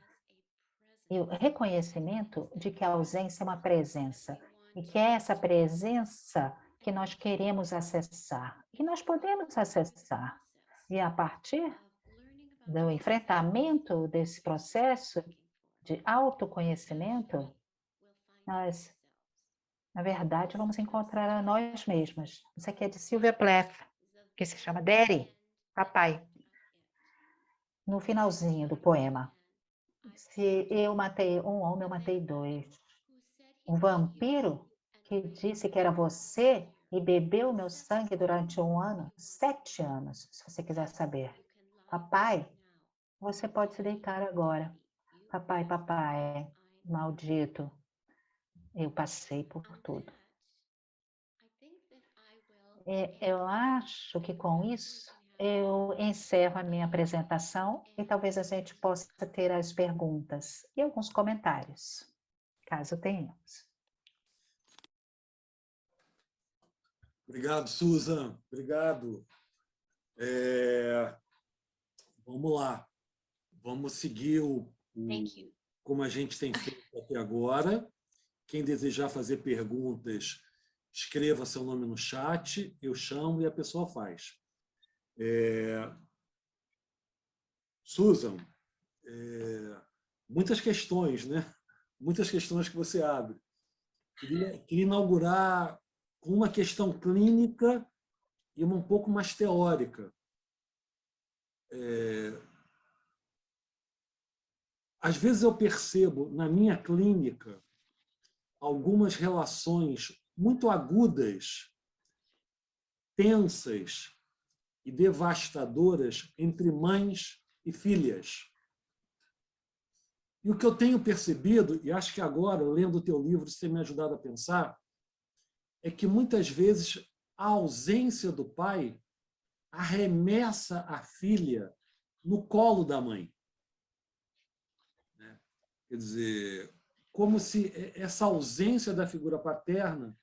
e o reconhecimento de que a ausência é uma presença e que é essa presença que nós queremos acessar, que nós podemos acessar. E a partir do enfrentamento desse processo de autoconhecimento, nós, na verdade, vamos encontrar a nós mesmos. Isso aqui é de Sylvia Plath, que se chama Daddy, papai, no finalzinho do poema. Se eu matei um homem, eu matei dois. O vampiro que disse que era você e bebeu meu sangue durante 1 ano, 7 anos, se você quiser saber. Papai, você pode se deitar agora. Papai, papai, maldito, eu passei por tudo. Eu acho que com isso eu encerro a minha apresentação e talvez a gente possa ter as perguntas e alguns comentários, caso tenhamos. Obrigado, Susan. Obrigado. Vamos lá. Vamos seguir como a gente tem feito até agora. Quem desejar fazer perguntas, escreva seu nome no chat, eu chamo e a pessoa faz. Susan, muitas questões, né? Muitas questões que você abre. Queria inaugurar com uma questão clínica e uma um pouco mais teórica. Às vezes eu percebo na minha clínica algumas relações muito agudas, tensas e devastadoras entre mães e filhas. E o que eu tenho percebido, e acho que agora, lendo o teu livro, você tem me ajudado a pensar, é que muitas vezes a ausência do pai arremessa a filha no colo da mãe. Quer dizer, como se essa ausência da figura paterna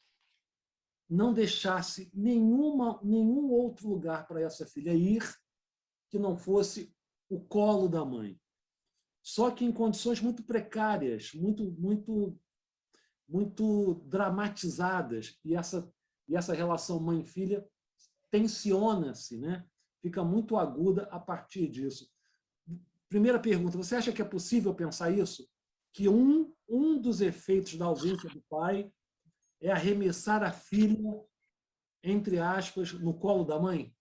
não deixasse nenhum outro lugar para essa filha ir que não fosse o colo da mãe. Só que em condições muito precárias, muito dramatizadas, e essa relação mãe-filha tensiona-se, né? Fica muito aguda a partir disso. Primeira pergunta, você acha que é possível pensar isso? Que um dos efeitos da ausência do pai é arremessar a filha, entre aspas, no colo da mãe?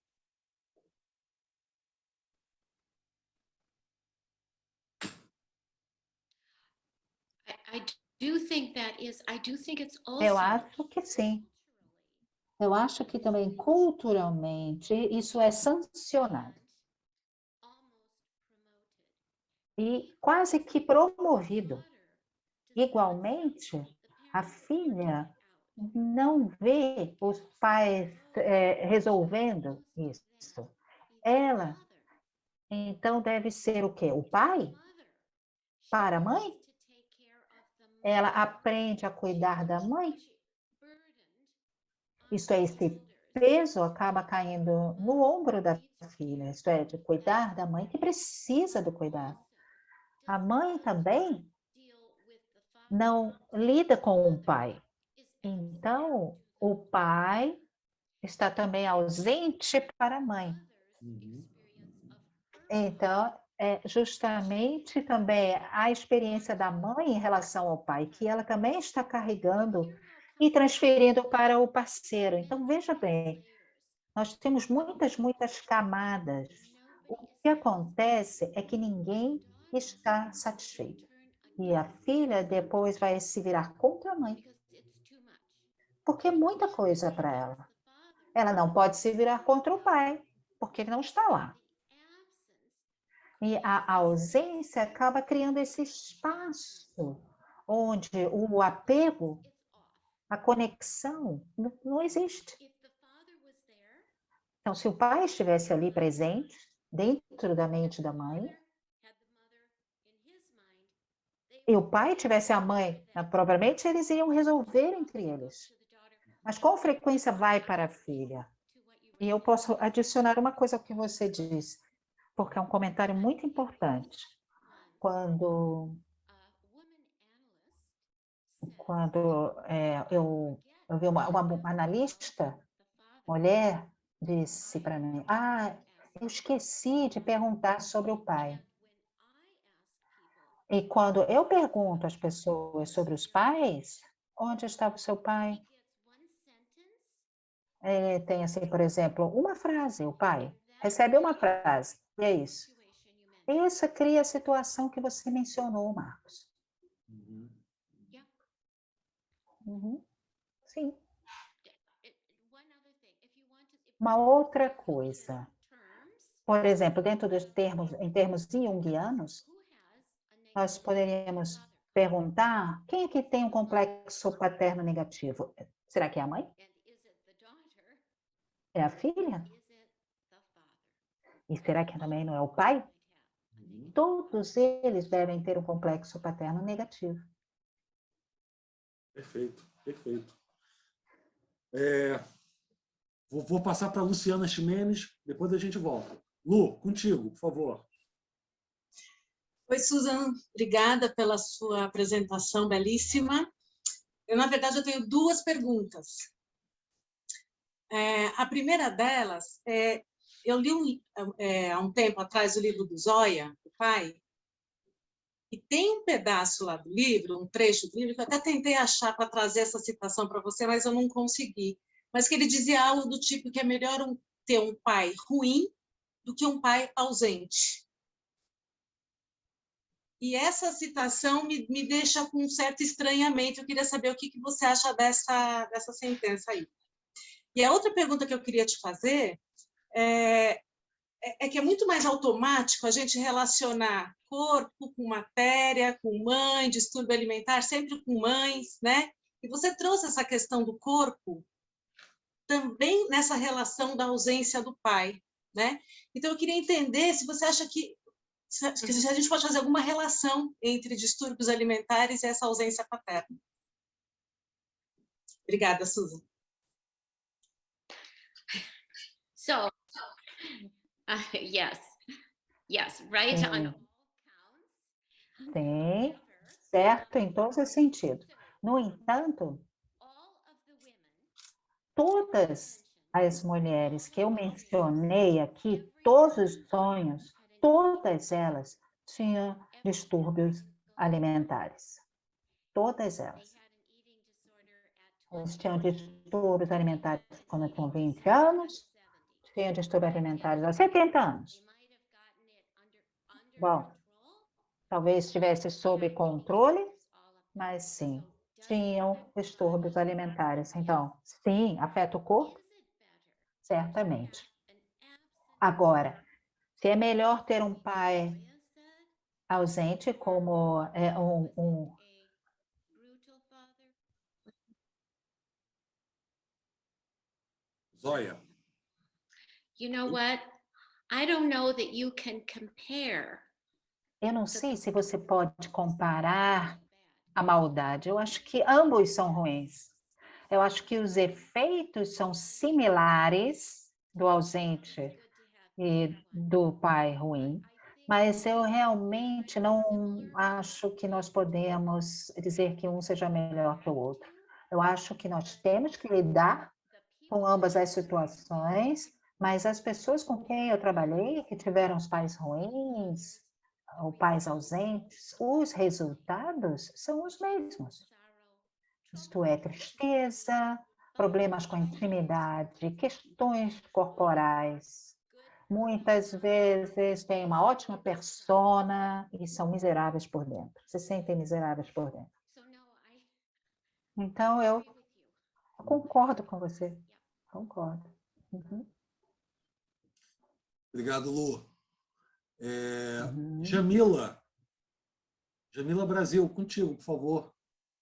Eu acho que sim. Eu acho que também culturalmente isso é sancionado e quase que promovido. Igualmente, a filha não vê os pais resolvendo isso. Ela, então, deve ser o quê? O pai? Para a mãe? Ela aprende a cuidar da mãe? Isto é, esse peso acaba caindo no ombro da filha, isto é, de cuidar da mãe que precisa do cuidado. A mãe também não lida com o pai. Então, o pai está também ausente para a mãe. Então, é justamente também a experiência da mãe em relação ao pai, que ela também está carregando e transferindo para o parceiro. Então, veja bem, nós temos muitas camadas. O que acontece é que ninguém está satisfeito. E a filha depois vai se virar contra a mãe. Porque é muita coisa para ela. Ela não pode se virar contra o pai, porque ele não está lá. E a ausência acaba criando esse espaço onde o apego, a conexão, não existe. Então, se o pai estivesse ali presente, dentro da mente da mãe, e o pai tivesse a mãe propriamente, eles iam resolver entre eles. Mas com frequência vai para a filha. E eu posso adicionar uma coisa ao que você disse, porque é um comentário muito importante. Quando eu vi uma analista, mulher, disse para mim, eu esqueci de perguntar sobre o pai. E quando eu pergunto às pessoas sobre os pais, onde estava o seu pai? Tem assim, por exemplo, uma frase, o pai recebe uma frase, e é isso. Isso cria a situação que você mencionou, Marcos. Sim. Uma outra coisa, por exemplo, dentro dos termos, em termos junguianos, nós poderíamos perguntar quem é que tem um complexo paterno negativo? Será que é a mãe? É a filha? E será que também não é o pai? Todos eles devem ter um complexo paterno negativo. Perfeito, perfeito. Vou passar para a Luciana Ximenes, depois a gente volta. Lu, contigo, por favor. Oi, Susan, obrigada pela sua apresentação belíssima. Na verdade, eu tenho duas perguntas. A primeira delas, eu li há um tempo atrás o livro do Zoya, o pai, e tem um pedaço lá do livro, um trecho do livro, que eu até tentei achar para trazer essa citação para você, mas eu não consegui. Mas que ele dizia algo do tipo que é melhor ter um pai ruim do que um pai ausente. E essa citação me deixa com um certo estranhamento. Eu queria saber o que você acha dessa sentença aí. E a outra pergunta que eu queria te fazer é que é muito mais automático a gente relacionar corpo com matéria, com mãe, distúrbio alimentar, sempre com mães, né? E você trouxe essa questão do corpo também nessa relação da ausência do pai, né? Então, eu queria entender se você acha que a gente pode fazer alguma relação entre distúrbios alimentares e essa ausência paterna. Obrigada, Susan. So, yes, right Sim. on. Sim, certo em todos os sentidos. No entanto, todas as mulheres que eu mencionei aqui, todos os sonhos, todas elas tinham distúrbios alimentares. Todas elas. Elas tinham distúrbios alimentares quando tinham 20 anos, tinham distúrbios alimentares aos 70 anos. Bom, talvez estivesse sob controle, mas sim, tinham distúrbios alimentares. Então, sim, afeta o corpo? Certamente. Agora, se é melhor ter um pai ausente como Zoya. You know what? I don't know that you can compare. Eu não sei se você pode comparar a maldade. Eu acho que ambos são ruins. Eu acho que os efeitos são similares do ausente e do pai ruim, mas eu realmente não acho que nós podemos dizer que um seja melhor que o outro. Eu acho que nós temos que lidar com ambas as situações, mas as pessoas com quem eu trabalhei, que tiveram os pais ruins, ou pais ausentes, os resultados são os mesmos. Isto é, tristeza, problemas com a intimidade, questões corporais. Muitas vezes têm uma ótima persona e são miseráveis por dentro, se sentem miseráveis por dentro. Então, eu concordo com você, concordo. Uhum. Obrigado, Lu. Jamila Brasil, contigo, por favor.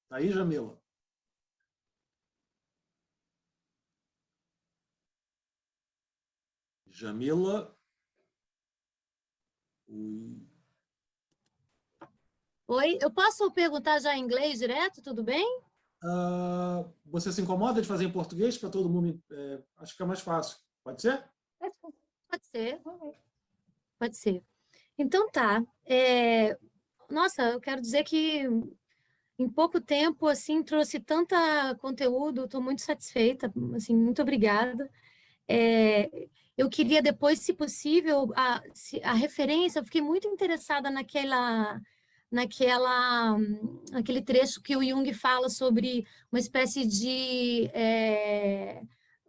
Tá aí, Jamila? Jamila. Oi, eu posso perguntar já em inglês direto, tudo bem? Você se incomoda de fazer em português para todo mundo? Acho que fica mais fácil. Pode ser? Pode ser. Pode ser. Então tá. Nossa, eu quero dizer que em pouco tempo, assim, trouxe tanta conteúdo, estou muito satisfeita, assim, muito obrigada. Eu queria depois, se possível, a referência, eu fiquei muito interessada naquele trecho que o Jung fala sobre uma espécie de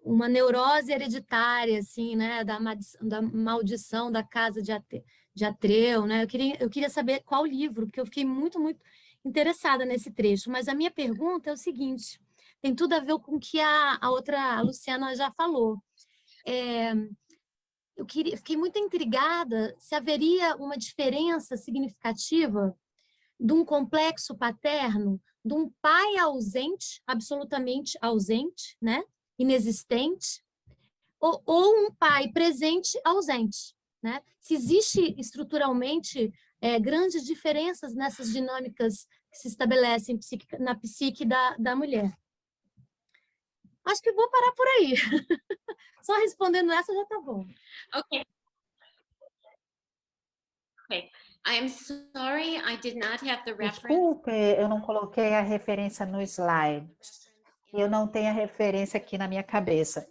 uma neurose hereditária, assim, né, da maldição da casa de Atreu, né? Eu queria saber qual livro, porque eu fiquei muito, muito interessada nesse trecho. Mas a minha pergunta é o seguinte, tem tudo a ver com o que a Luciana já falou. Fiquei muito intrigada se haveria uma diferença significativa de um complexo paterno, de um pai ausente, absolutamente ausente, né? Inexistente, ou um pai presente ausente, né? Se existe estruturalmente grandes diferenças nessas dinâmicas que se estabelecem na psique da mulher. Acho que vou parar por aí. Só respondendo essa já tá bom. Okay. I'm sorry, I did not have the reference. Desculpe, eu não coloquei a referência no slide. Eu não tenho a referência aqui na minha cabeça.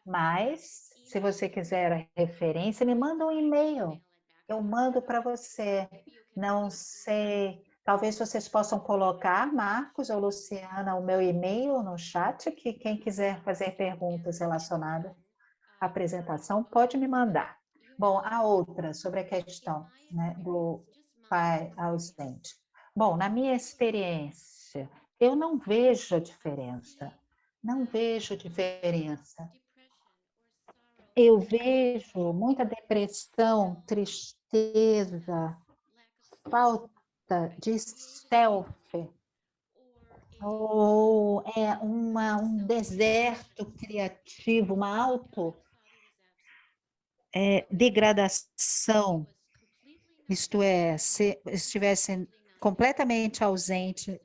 Mas, se você quiser a referência, me manda um e-mail. Eu mando para você. Não sei, talvez vocês possam colocar, Marcos ou Luciana, o meu e-mail no chat, que quem quiser fazer perguntas relacionadas à apresentação pode me mandar. Bom, a outra, sobre a questão, né, do pai ausente. Bom, na minha experiência, eu não vejo a diferença. Não vejo diferença. Eu vejo muita depressão, tristeza, falta de self, ou um deserto criativo, uma degradação, isto é, se estivesse completamente ausente,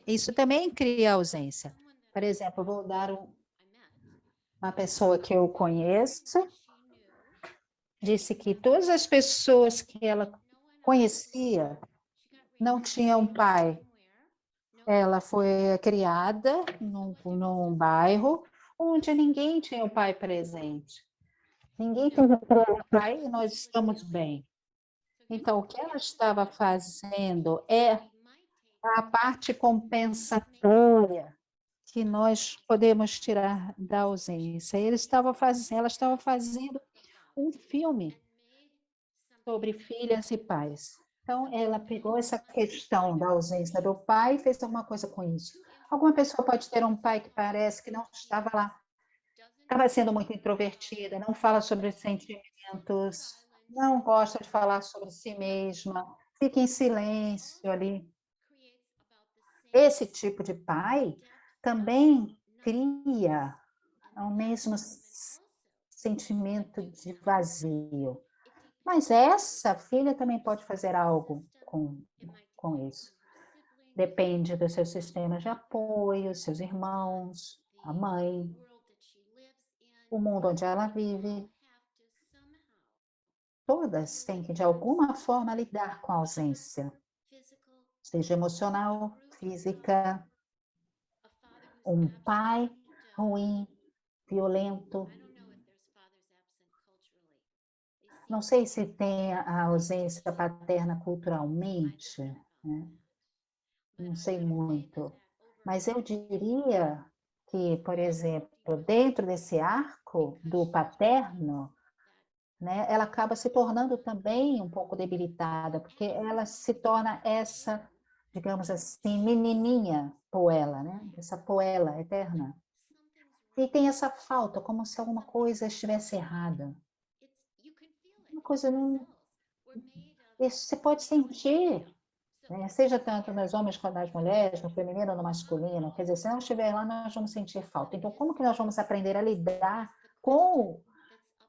isso também cria ausência. Por exemplo, eu vou dar uma pessoa que eu conheço, disse que todas as pessoas que ela conhecia não tinham pai. Ela foi criada num bairro onde ninguém tinha o pai presente. Ninguém teve o pai e nós estamos bem. Então, o que ela estava fazendo é a parte compensatória que nós podemos tirar da ausência. Ela estava fazendo um filme sobre filhas e pais. Então, ela pegou essa questão da ausência do pai e fez alguma coisa com isso. Alguma pessoa pode ter um pai que parece que não estava lá, estava sendo muito introvertida, não fala sobre sentimentos, não gosta de falar sobre si mesma, fica em silêncio ali. Esse tipo de pai também cria o mesmo sentimento de vazio. Mas essa filha também pode fazer algo com isso. Depende do seu sistema de apoio, seus irmãos, a mãe, o mundo onde ela vive. Todas têm que, de alguma forma, lidar com a ausência, seja emocional, física, um pai ruim, violento. Não sei se tem a ausência paterna culturalmente, né? Não sei muito, mas eu diria que, por exemplo, dentro desse arco do paterno, né, ela acaba se tornando também um pouco debilitada, porque ela se torna essa, digamos assim, menininha poela, né? Essa poela eterna. E tem essa falta, como se alguma coisa estivesse errada. Uma coisa não... Isso você pode sentir, né? Seja tanto nos homens quanto nas mulheres, no feminino ou no masculino. Quer dizer, se não estiver lá, nós vamos sentir falta. Então, como que nós vamos aprender a lidar com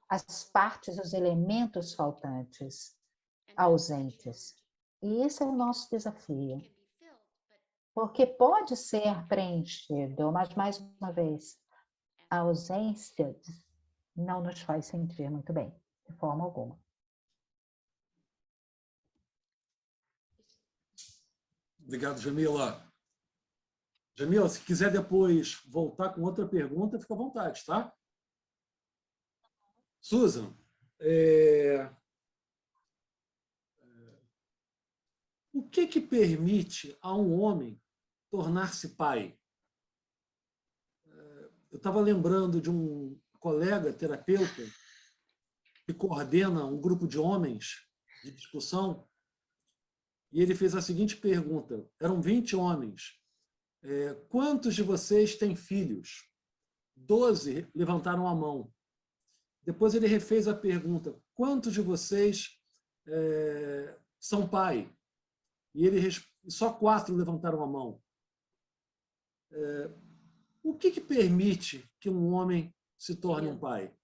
as partes, os elementos faltantes, ausentes? E esse é o nosso desafio. Porque pode ser preenchido, mas, mais uma vez, a ausência não nos faz sentir muito bem, de forma alguma. Obrigado, Jamila. Jamila, se quiser depois voltar com outra pergunta, fica à vontade, tá? Susan, o que permite a um homem tornar-se pai? Eu estava lembrando de um colega terapeuta que coordena um grupo de homens de discussão, e ele fez a seguinte pergunta: eram 20 homens. Quantos de vocês têm filhos? 12 levantaram a mão. Depois ele refez a pergunta: quantos de vocês são pai? E só 4 levantaram a mão. O que permite que um homem se torne um pai?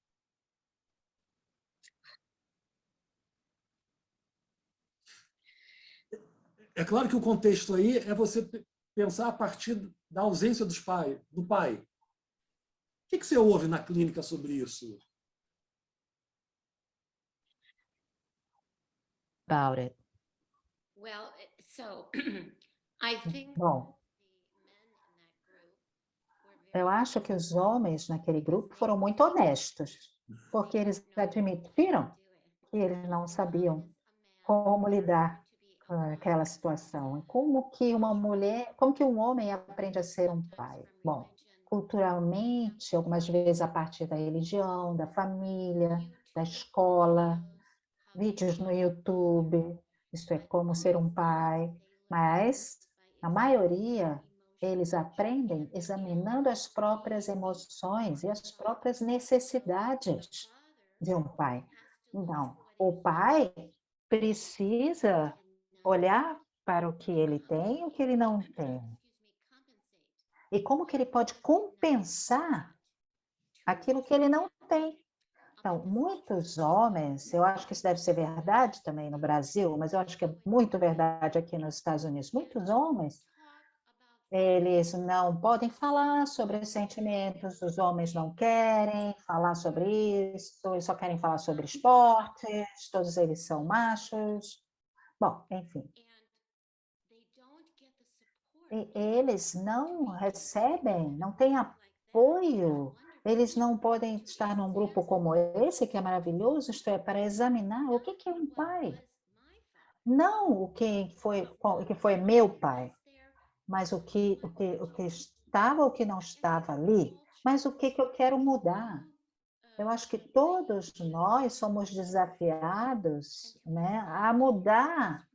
É claro que o contexto aí é você pensar a partir da ausência do pai. O que você ouve na clínica sobre isso? About it. Well, so I think Bom, eu acho que os homens naquele grupo foram muito honestos, porque eles admitiram que eles não sabiam como lidar com aquela situação. Como que uma mulher, como que um homem aprende a ser um pai? Bom, culturalmente, algumas vezes a partir da religião, da família, da escola, vídeos no YouTube, isto é, como ser um pai, mas a maioria eles aprendem examinando as próprias emoções e as próprias necessidades de um pai. Então, o pai precisa olhar para o que ele tem e o que ele não tem. E como que ele pode compensar aquilo que ele não tem. Então, muitos homens, eu acho que isso deve ser verdade também no Brasil, mas eu acho que é muito verdade aqui nos Estados Unidos. Muitos homens, eles não podem falar sobre sentimentos, os homens não querem falar sobre isso, eles só querem falar sobre esportes, todos eles são machos. Bom, enfim. E eles não recebem, não têm apoio, eles não podem estar num grupo como esse, que é maravilhoso, isto é, para examinar o que é um pai. Não o que foi meu pai, mas o que estava, o que não estava ali, mas o que eu quero mudar. Eu acho que todos nós somos desafiados, né, a mudar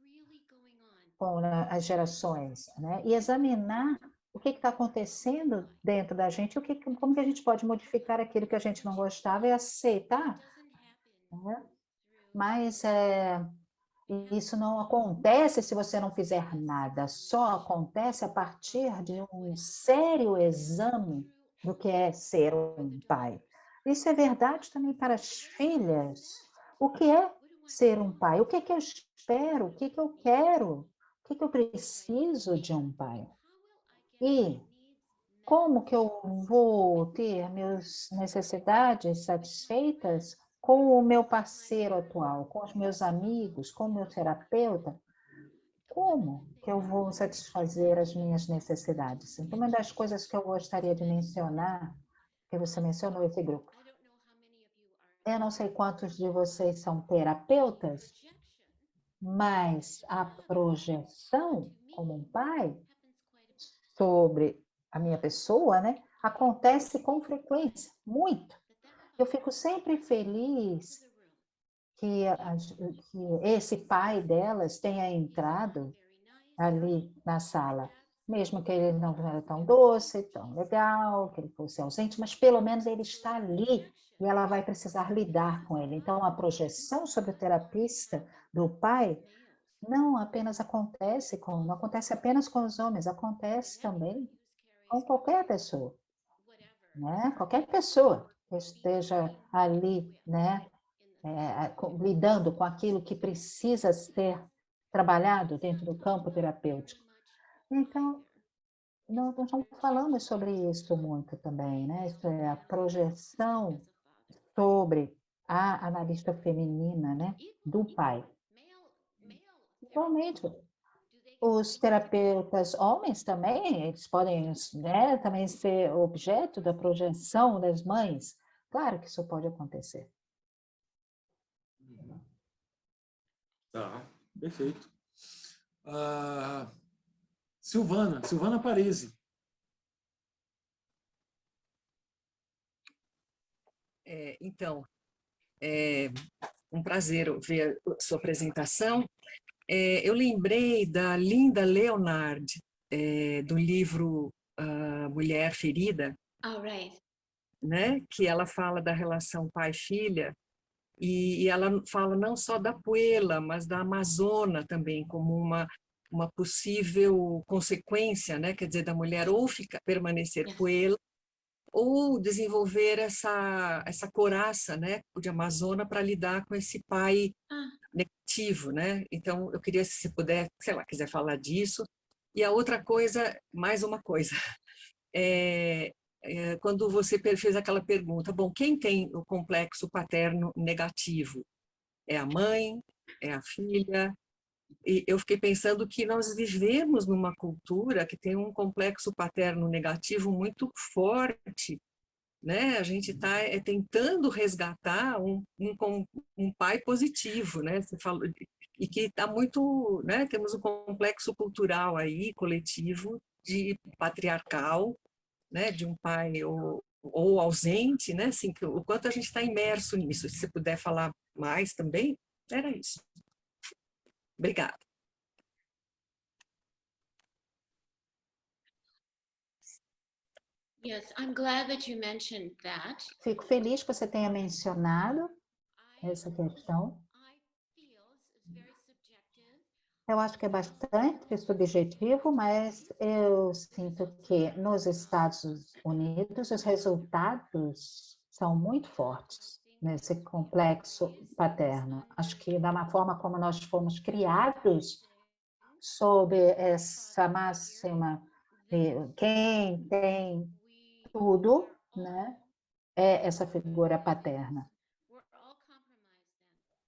com as gerações, né, e examinar o que está acontecendo dentro da gente, como que a gente pode modificar aquilo que a gente não gostava e aceitar, né? Mas isso não acontece se você não fizer nada, só acontece a partir de um sério exame do que é ser um pai. Isso é verdade também para as filhas. O que é ser um pai? O que é que eu espero? O que é que eu quero? O que é que eu preciso de um pai? E como que eu vou ter minhas necessidades satisfeitas com o meu parceiro atual, com os meus amigos, com o meu terapeuta? Como que eu vou satisfazer as minhas necessidades? Então, uma das coisas que eu gostaria de mencionar, que você mencionou esse grupo, eu não sei quantos de vocês são terapeutas, mas a projeção como um pai sobre a minha pessoa, né, acontece com frequência, muito. Eu fico sempre feliz que esse pai delas tenha entrado ali na sala, mesmo que ele não era tão doce, tão legal, que ele fosse ausente, mas pelo menos ele está ali e ela vai precisar lidar com ele. Então, a projeção sobre o terapista do pai não apenas acontece não acontece apenas com os homens, acontece também com qualquer pessoa, né? Qualquer pessoa que esteja ali, né, lidando com aquilo que precisa ser trabalhado dentro do campo terapêutico. Então, nós não falamos sobre isso muito também, né? Isso é a projeção sobre a analista feminina, né, do pai. Igualmente, os terapeutas homens também, eles podem, né, também ser objeto da projeção das mães. Claro que isso pode acontecer. Tá, perfeito. Silvana Parisi. Então, é um prazer ver a sua apresentação. Eu lembrei da Linda Leonard, do livro Mulher Ferida, né? Que ela fala da relação pai-filha, e ela fala não só da Puela, mas da Amazona também, como uma possível consequência, né? Quer dizer, da mulher ou permanecer Puela, ou desenvolver essa coraça, né, de Amazona para lidar com esse pai negativo, né? Então, eu queria, se puder, sei lá, quiser falar disso. E a outra coisa, mais uma coisa, quando você fez aquela pergunta, bom, quem tem o complexo paterno negativo? É a mãe? É a filha? E eu fiquei pensando que nós vivemos numa cultura que tem um complexo paterno negativo muito forte, né? A gente está tentando resgatar um pai positivo, né? Você falou, e que está muito, né? Temos um complexo cultural aí, coletivo, de patriarcal, né? De um pai ou ausente, né? Assim, o quanto a gente está imerso nisso. Se você puder falar mais também, era isso. Obrigada. Yes, I'm glad that you mentioned that. Fico feliz que você tenha mencionado essa questão. Eu acho que é bastante subjetivo, mas eu sinto que nos Estados Unidos os resultados são muito fortes nesse complexo paterno. Acho que da forma como nós fomos criados sob essa máxima de quem tem tudo, né, é essa figura paterna.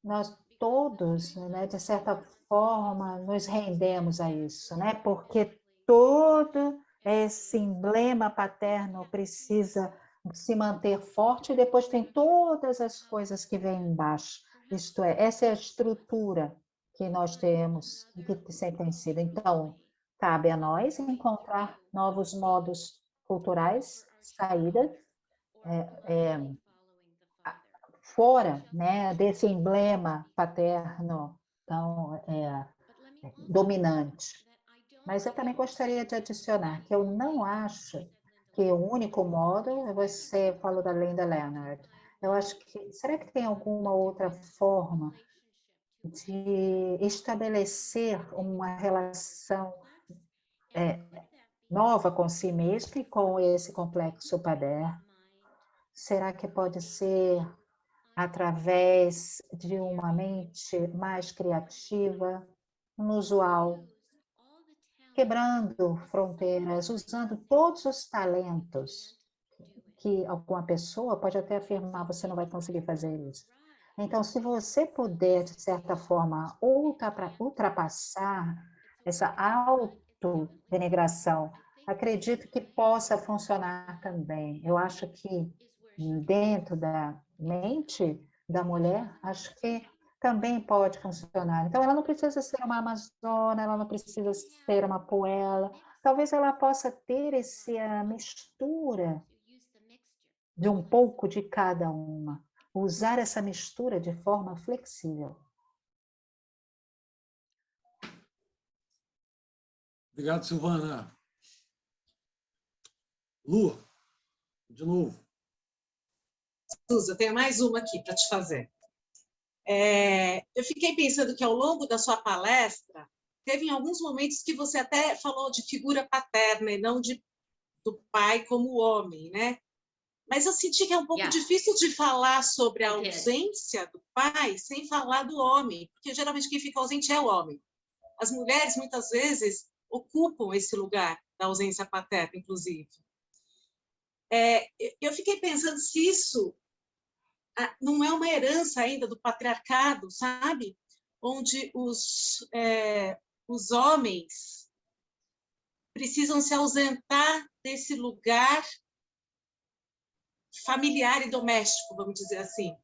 Nós todos, né, de certa forma, nos rendemos a isso, né, porque todo esse emblema paterno precisa se manter forte e depois tem todas as coisas que vêm embaixo. Isto é, essa é a estrutura que nós temos e que sempre tem sido. Então, cabe a nós encontrar novos modos culturais, saídas, fora, né, desse emblema paterno tão dominante. Mas eu também gostaria de adicionar que eu não acho que o único modo, você falou da Linda Leonard, eu acho que, será que tem alguma outra forma de estabelecer uma relação nova com si mesmo e com esse complexo paterno? Será que pode ser através de uma mente mais criativa, inusual, quebrando fronteiras, usando todos os talentos que alguma pessoa pode até afirmar, você não vai conseguir fazer isso. Então, se você puder, de certa forma, ultrapassar essa autodenigração, acredito que possa funcionar também. Eu acho que dentro da mente da mulher, acho que também pode funcionar. Então, ela não precisa ser uma amazona, ela não precisa ser uma poela. Talvez ela possa ter essa mistura de um pouco de cada uma. Usar essa mistura de forma flexível. Obrigado, Silvana. Lu, de novo. Suza, eu tenho mais uma aqui para te fazer. Eu fiquei pensando que ao longo da sua palestra, teve em alguns momentos que você até falou de figura paterna e não do pai como homem, né? Mas eu senti que é um pouco difícil de falar sobre a ausência do pai sem falar do homem, porque geralmente quem fica ausente é o homem. As mulheres, muitas vezes, ocupam esse lugar da ausência paterna, inclusive. Eu fiquei pensando se isso não é uma herança ainda do patriarcado, sabe? Onde os homens precisam se ausentar desse lugar familiar e doméstico, vamos dizer assim.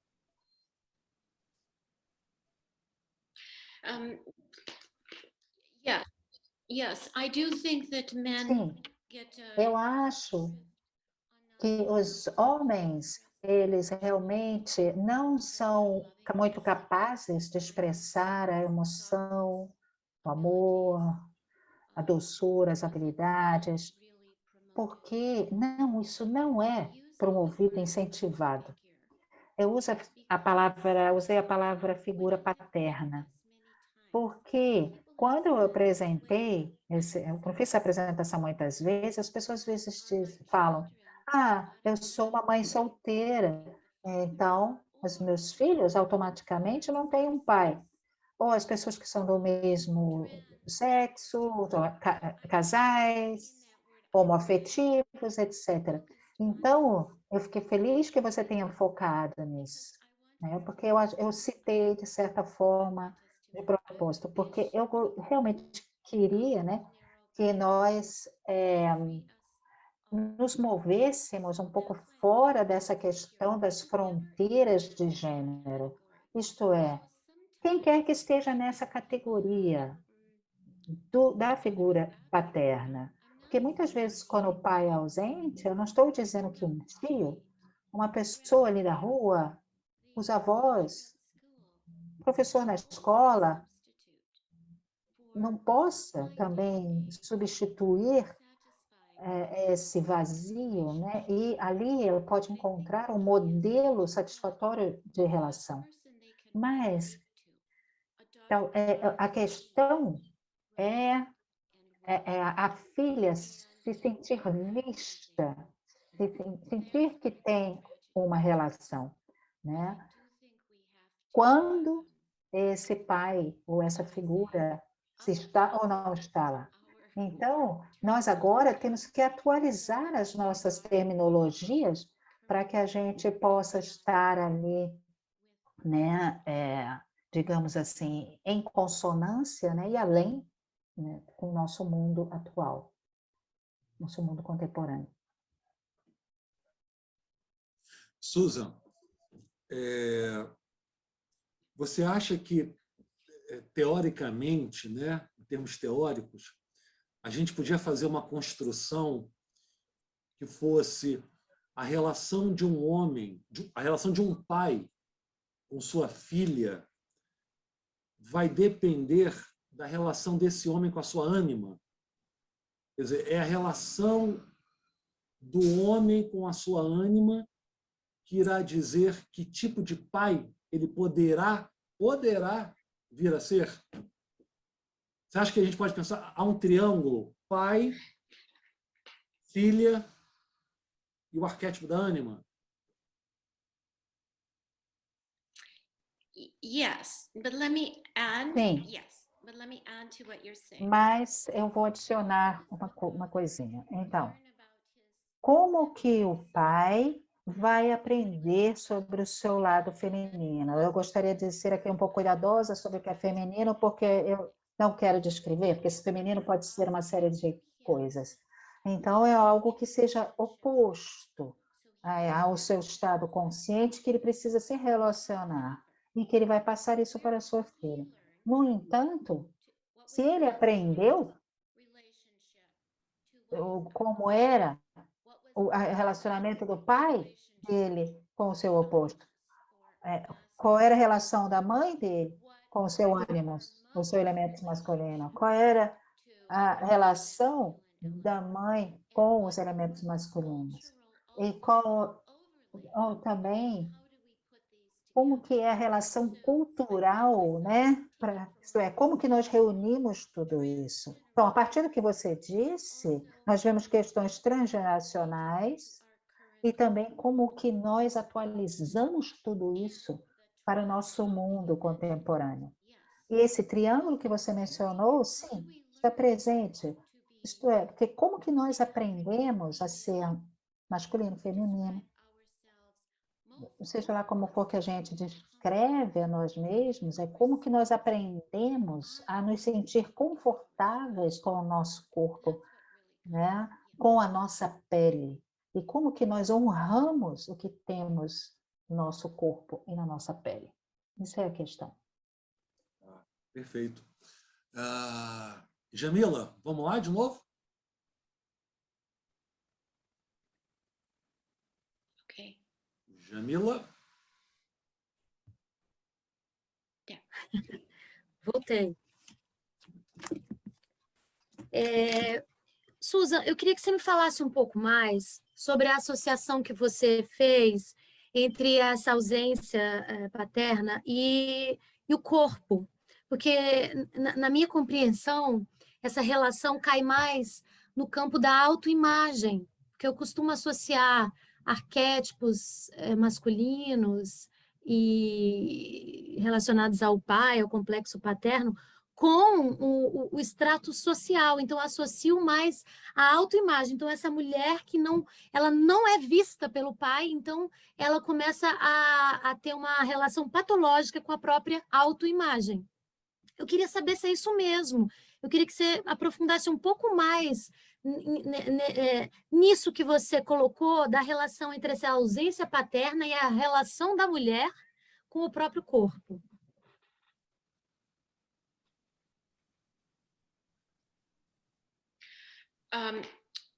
Yes, I do think that men Sim, eu acho que os homens, eles realmente não são muito capazes de expressar a emoção, o amor, a doçura, as habilidades, porque isso não é promovido, incentivado. Eu usei a palavra figura paterna, porque quando eu apresentei, eu fiz essa apresentação muitas vezes, as pessoas às vezes falam, eu sou uma mãe solteira, então os meus filhos automaticamente não têm um pai. Ou as pessoas que são do mesmo sexo, casais, homoafetivos, etc. Então, eu fiquei feliz que você tenha focado nisso, né? Porque eu citei, de certa forma, de propósito, porque eu realmente queria, né, que nós nos movêssemos um pouco fora dessa questão das fronteiras de gênero. Isto é, quem quer que esteja nessa categoria da figura paterna. Porque muitas vezes, quando o pai é ausente, eu não estou dizendo que um tio, uma pessoa ali da rua, os avós, professor na escola, não possa também substituir esse vazio, né? E ali ele pode encontrar um modelo satisfatório de relação. Mas então, a questão é a filha se sentir vista, sentir que tem uma relação, né? Quando esse pai ou essa figura se está ou não está lá. Então, nós agora temos que atualizar as nossas terminologias para que a gente possa estar ali, né, digamos assim, em consonância, né, e além, né, com o nosso mundo atual, nosso mundo contemporâneo. Susan, você acha que, teoricamente, né, em termos teóricos, a gente podia fazer uma construção que fosse a relação de um homem, a relação de um pai com sua filha vai depender da relação desse homem com a sua ânima? Quer dizer, é a relação do homem com a sua ânima que irá dizer que tipo de pai ele poderá vir a ser? Você acha que a gente pode pensar, há um triângulo, pai, filha e o arquétipo da ânima? Yes, but let me add. Sim. Yes, but let me add to what you're saying. Mas eu vou adicionar uma coisinha. Então, como que o pai vai aprender sobre o seu lado feminino? Eu gostaria de ser aqui um pouco cuidadosa sobre o que é feminino, porque eu não quero descrever, porque esse feminino pode ser uma série de coisas. Então, é algo que seja oposto ao seu estado consciente, que ele precisa se relacionar e que ele vai passar isso para a sua filha. No entanto, se ele aprendeu como era o relacionamento do pai dele com o seu oposto, qual era a relação da mãe dele com o seu ânimo, o seu elemento masculino, qual era a relação da mãe com os elementos masculinos, e qual também como que é a relação cultural, né? Isto é, como que nós reunimos tudo isso? Então, a partir do que você disse, nós vemos questões transgeracionais e também como que nós atualizamos tudo isso para o nosso mundo contemporâneo. E esse triângulo que você mencionou, sim, está presente. Isto é, porque como que nós aprendemos a ser masculino, feminino, seja lá como for que a gente descreve a nós mesmos, é como que nós aprendemos a nos sentir confortáveis com o nosso corpo, né? Com a nossa pele, e como que nós honramos o que temos no nosso corpo e na nossa pele. Isso é a questão. Perfeito. Jamila, vamos lá de novo? Okay. Jamila? Voltei. Susan, eu queria que você me falasse um pouco mais sobre a associação que você fez entre essa ausência paterna e o corpo, porque na minha compreensão, essa relação cai mais no campo da autoimagem, porque eu costumo associar arquétipos masculinos e relacionados ao pai, ao complexo paterno, com o extrato social. Então, eu associo mais a autoimagem. Então, essa mulher que ela não é vista pelo pai, então ela começa a ter uma relação patológica com a própria autoimagem. Eu queria saber se é isso mesmo. Eu queria que você aprofundasse um pouco mais nisso que você colocou da relação entre essa ausência paterna e a relação da mulher com o próprio corpo.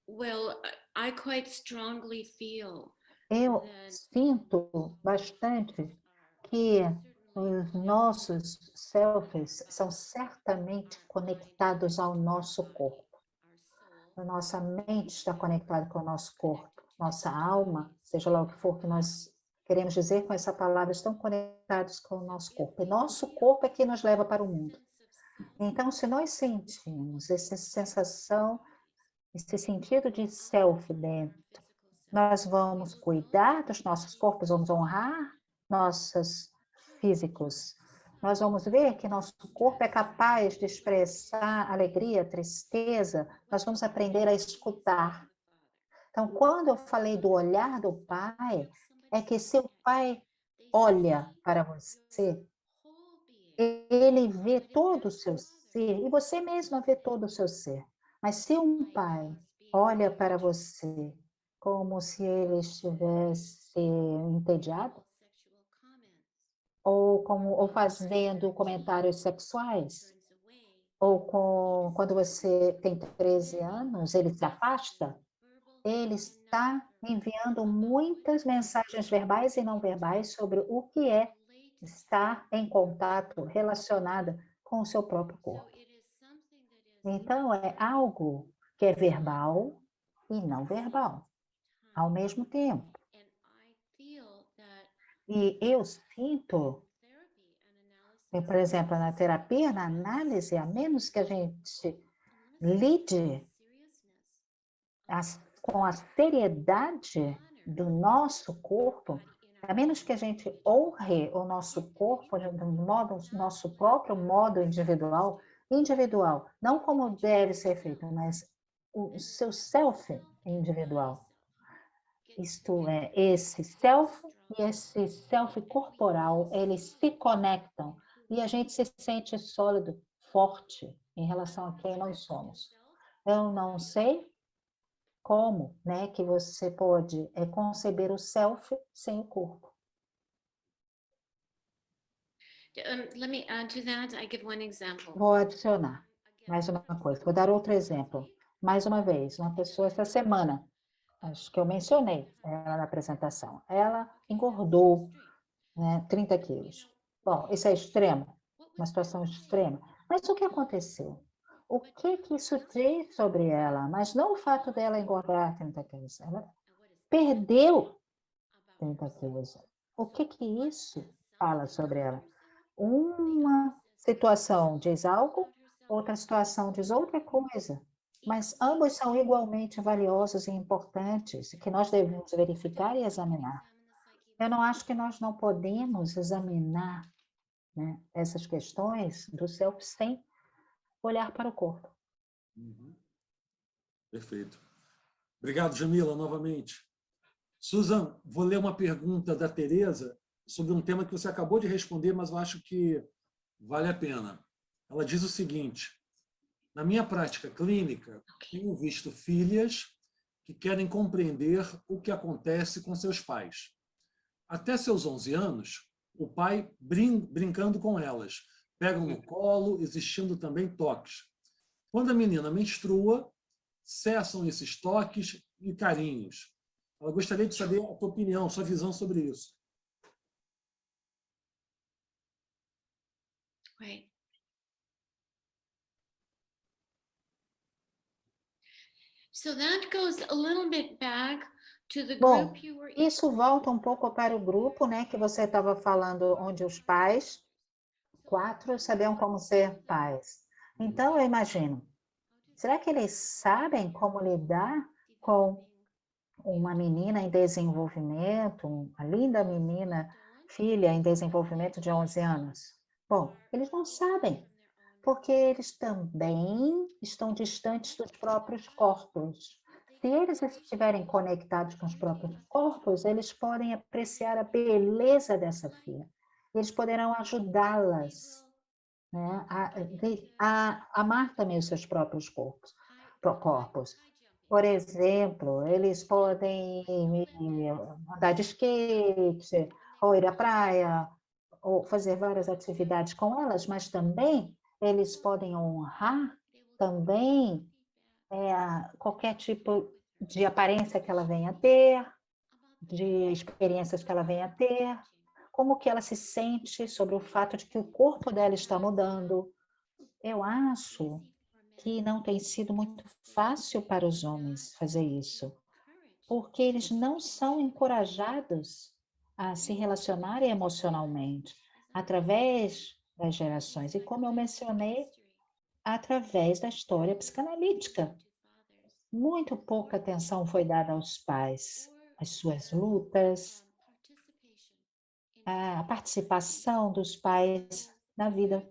Well, I quite strongly feel Eu that sinto bastante que os nossos selfies são certamente conectados ao nosso corpo. A nossa mente está conectada com o nosso corpo. Nossa alma, seja lá o que for que nós queremos dizer com essa palavra, estão conectados com o nosso corpo. E nosso corpo é que nos leva para o mundo. Então, se nós sentimos essa sensação, esse sentido de self dentro, nós vamos cuidar dos nossos corpos, vamos honrar nossos físicos. Nós vamos ver que nosso corpo é capaz de expressar alegria, tristeza. Nós vamos aprender a escutar. Então, quando eu falei do olhar do pai, é que se o pai olha para você, ele vê todo o seu ser, e você mesma vê todo o seu ser. Mas se um pai olha para você como se ele estivesse entediado, ou fazendo comentários sexuais, quando você tem 13 anos, ele se afasta, ele está enviando muitas mensagens verbais e não verbais sobre o que é estar em contato, relacionada com o seu próprio corpo. Então, é algo que é verbal e não verbal, ao mesmo tempo. E eu sinto, por exemplo, na terapia, na análise, a menos que a gente lide com a seriedade do nosso corpo, a menos que a gente honre o nosso corpo de nosso próprio modo individual, não como deve ser feito, mas o seu self individual. Isto é, esse self e esse self corporal, eles se conectam e a gente se sente sólido, forte em relação a quem nós somos. Eu não sei como, né, que você pode conceber o self sem o corpo. let me add to that. I give one example. Vou adicionar mais uma coisa, vou dar outro exemplo. Mais uma vez, uma pessoa essa semana, acho que eu mencionei ela na apresentação, ela engordou, né, 30 quilos. Bom, isso é extremo, uma situação extrema. Mas o que aconteceu? O que isso fez sobre ela? Mas não o fato dela engordar 30 quilos. Ela perdeu 30 quilos. O que isso fala sobre ela? Uma situação diz algo, outra situação diz outra coisa. Mas ambos são igualmente valiosos e importantes, que nós devemos verificar e examinar. Eu não acho que nós não podemos examinar, né, essas questões do self sem olhar para o corpo. Uhum. Perfeito. Obrigado, Jamila, novamente. Susan, vou ler uma pergunta da Tereza sobre um tema que você acabou de responder, mas eu acho que vale a pena. Ela diz o seguinte: na minha prática clínica, tenho visto filhas que querem compreender o que acontece com seus pais. Até seus 11 anos, o pai brincando com elas, pegam no colo, existindo também toques. Quando a menina menstrua, cessam esses toques e carinhos. Eu gostaria de saber a tua opinião, sua visão sobre isso. Right. So that goes a little bit back to the Bom, group you were in. isso volta um pouco para o grupo, né, que você estava falando, onde os pais, 4, sabiam como ser pais. Então, eu imagino, será que eles sabem como lidar com uma menina em desenvolvimento, uma linda menina, filha em desenvolvimento de 11 anos? Bom, eles não sabem, porque eles também estão distantes dos próprios corpos. Se eles estiverem conectados com os próprios corpos, eles podem apreciar a beleza dessa filha. Eles poderão ajudá-las né? Amar também os seus próprios corpos. Por exemplo, eles podem andar de skate, ou ir à praia, ou fazer várias atividades com elas, mas também eles podem honrar também qualquer tipo de aparência que ela venha a ter, de experiências que ela venha a ter, como que ela se sente sobre o fato de que o corpo dela está mudando. Eu acho que não tem sido muito fácil para os homens fazer isso, porque eles não são encorajados a se relacionarem emocionalmente através das gerações. E como eu mencionei, através da história psicanalítica. Muito pouca atenção foi dada aos pais, às suas lutas, à participação dos pais na vida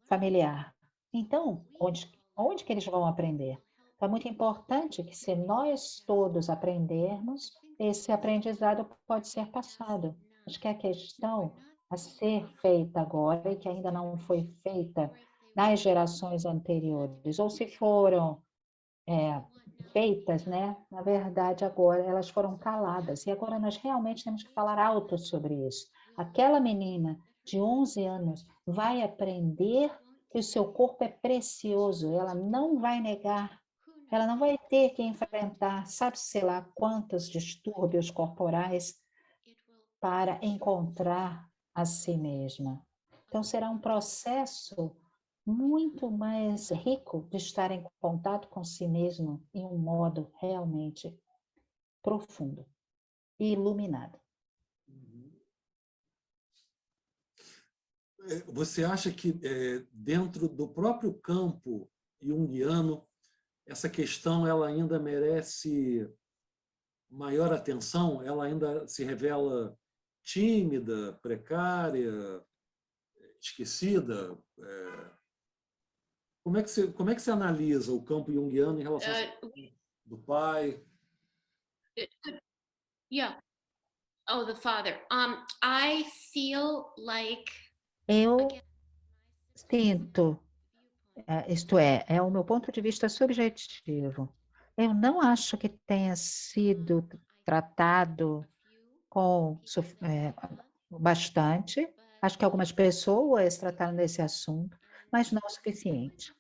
familiar. Então, onde que eles vão aprender? Então, é muito importante que, se nós todos aprendermos, esse aprendizado pode ser passado. Acho que a questão a ser feita agora, e que ainda não foi feita nas gerações anteriores, ou se foram feitas, né? Na verdade, agora elas foram caladas. E agora nós realmente temos que falar alto sobre isso. Aquela menina de 11 anos vai aprender que o seu corpo é precioso, ela não vai negar, ela não vai ter que enfrentar, sabe-se lá quantos distúrbios corporais para encontrar a si mesma. Então, será um processo muito mais rico de estar em contato com si mesmo em um modo realmente profundo e iluminado. Você acha que dentro do próprio campo junguiano, essa questão ela ainda merece maior atenção? Ela ainda se revela tímida, precária, esquecida? Como é que você analisa o campo junguiano em relação do pai? Yeah. Oh, the father. I feel like Eu sinto, isto é o meu ponto de vista subjetivo. Eu não acho que tenha sido tratado com bastante. Acho que algumas pessoas trataram desse assunto, mas não o suficiente.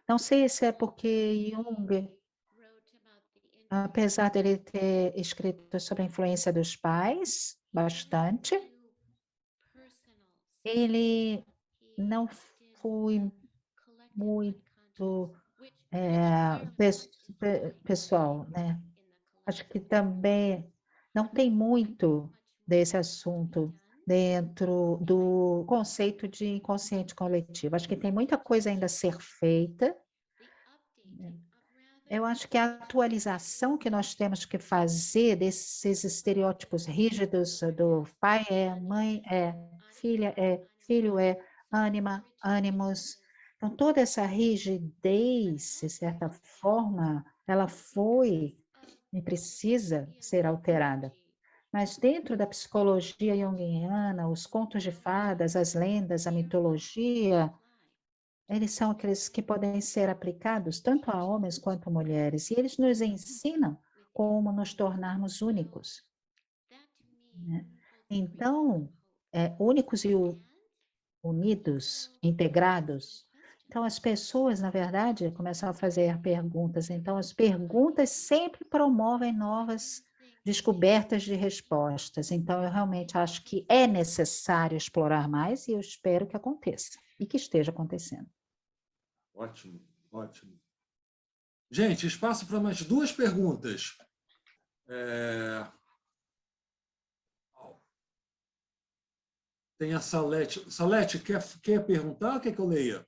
Não sei se é porque Jung, apesar dele ter escrito sobre a influência dos pais, bastante, ele não foi muito pessoal, né? Acho que também não tem muito desse assunto dentro do conceito de inconsciente coletivo. Acho que tem muita coisa ainda a ser feita. Eu acho que a atualização que nós temos que fazer desses estereótipos rígidos do pai mãe filha filho ânima, ânimos. Então, toda essa rigidez, de certa forma, ela foi e precisa ser alterada. Mas dentro da psicologia junguiana, os contos de fadas, as lendas, a mitologia, eles são aqueles que podem ser aplicados tanto a homens quanto a mulheres, e eles nos ensinam como nos tornarmos únicos, né? Então, únicos e unidos, integrados. Então, as pessoas, na verdade, começam a fazer perguntas. Então, as perguntas sempre promovem novas descobertas de respostas. Então, eu realmente acho que é necessário explorar mais e eu espero que aconteça e que esteja acontecendo. Ótimo, ótimo. Gente, espaço para mais duas perguntas. Tem a Salete. Salete, quer perguntar ou quer que eu leia?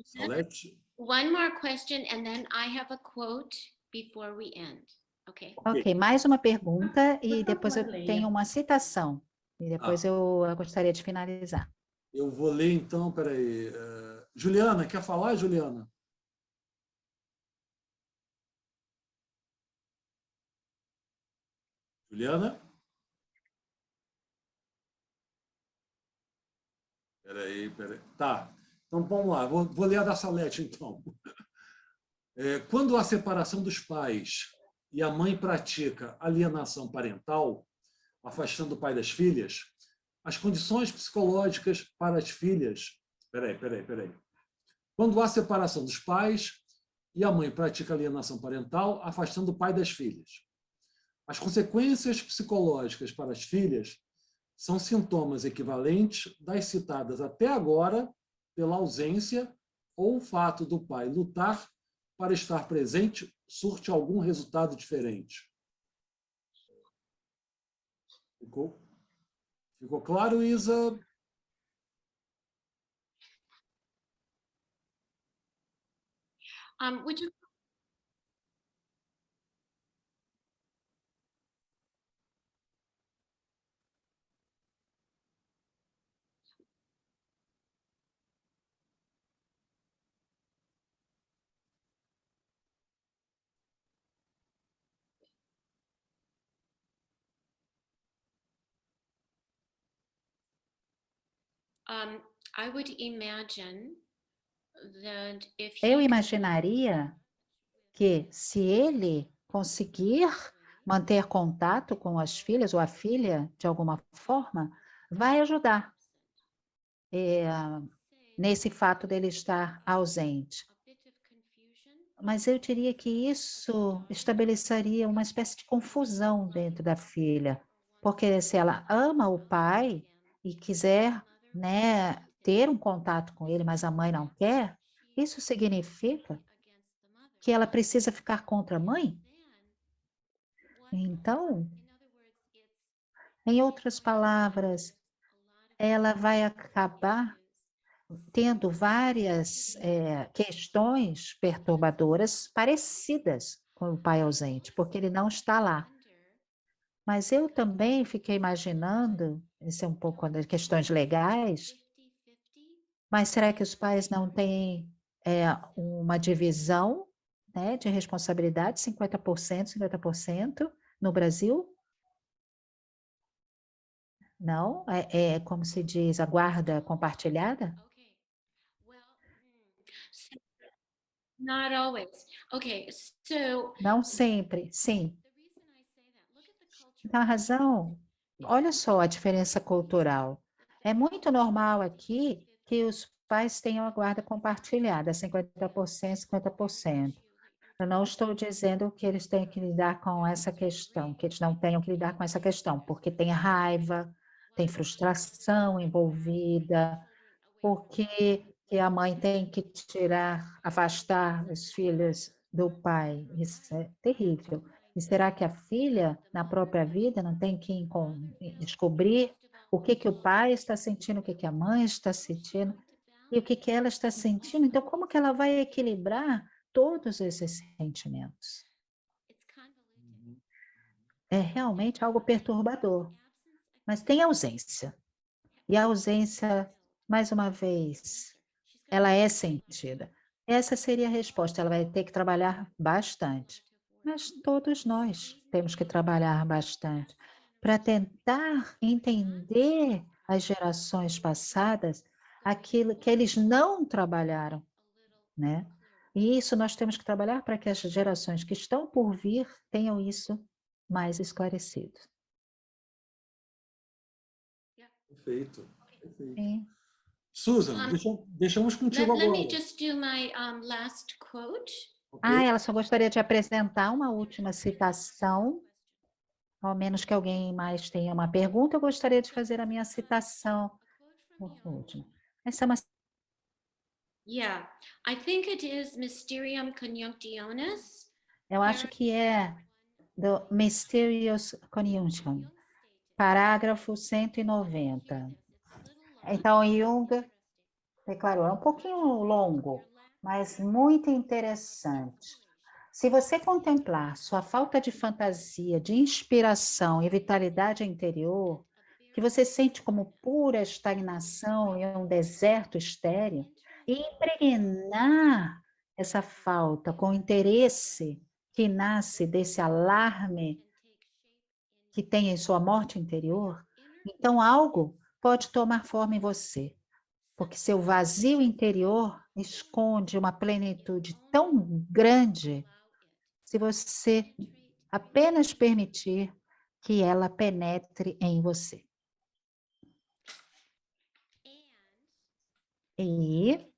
Salete? one more question and then I have a quote before we end. Okay. Ok, mais uma pergunta e depois eu tenho uma citação. E depois eu gostaria de finalizar. Eu vou ler então, peraí. Juliana, quer falar, Juliana? Juliana? Peraí. Tá, então vamos lá, vou ler a da Salete, então. Quando há separação dos pais e a mãe pratica alienação parental, afastando o pai das filhas, as condições psicológicas para as filhas... Peraí. Quando há separação dos pais e a mãe pratica alienação parental, afastando o pai das filhas. As consequências psicológicas para as filhas são sintomas equivalentes das citadas até agora pela ausência ou o fato do pai lutar para estar presente surte algum resultado diferente. Ficou claro, Isa? Would you I would imagine that if Eu he imaginaria que, se ele conseguir manter contato com as filhas ou a filha, de alguma forma, vai ajudar nesse fato dele estar ausente. Mas eu diria que isso estabeleceria uma espécie de confusão dentro da filha, porque se ela ama o pai e quiser, né, ter um contato com ele, mas a mãe não quer, isso significa que ela precisa ficar contra a mãe? Então, em outras palavras, ela vai acabar tendo várias questões perturbadoras parecidas com o pai ausente, porque ele não está lá. Mas eu também fiquei imaginando, isso é um pouco das questões legais, mas será que os pais não têm uma divisão, né, de responsabilidade, 50%, 50% no Brasil? Não? É como se diz, a guarda compartilhada? not always. Okay, so Não sempre, sim. Então, a razão, olha só a diferença cultural. É muito normal aqui que os pais tenham a guarda compartilhada, 50%, 50%. Eu não estou dizendo que eles têm que lidar com essa questão, que eles não tenham que lidar com essa questão, porque tem raiva, tem frustração envolvida, porque que a mãe tem que afastar os filhos do pai. Isso é terrível. E será que a filha, na própria vida, não tem que descobrir o que o pai está sentindo, o que a mãe está sentindo e o que ela está sentindo? Então, como que ela vai equilibrar todos esses sentimentos? É realmente algo perturbador, mas tem ausência. E a ausência, mais uma vez, ela é sentida. Essa seria a resposta, ela vai ter que trabalhar bastante. Mas todos nós temos que trabalhar bastante para tentar entender as gerações passadas, aquilo que eles não trabalharam, né? E isso nós temos que trabalhar para que as gerações que estão por vir tenham isso mais esclarecido. Perfeito. Sim. Susan, deixamos contigo let me agora. just do my last quote. Ah, ela só gostaria de apresentar uma última citação, ao menos que alguém mais tenha uma pergunta, eu gostaria de fazer a minha citação última. Essa é uma... Yeah, I think it is Mysterium Conjunctionis. Eu acho que é do Mysterious Conjunction, parágrafo 190. Então, Jung declarou, é um pouquinho longo, mas muito interessante. Se você contemplar sua falta de fantasia, de inspiração e vitalidade interior, que você sente como pura estagnação em um deserto estéril, e impregnar essa falta com o interesse que nasce desse alarme que tem em sua morte interior, então algo pode tomar forma em você. porque seu vazio interior esconde uma plenitude tão grande se você apenas permitir que ela penetre em você. E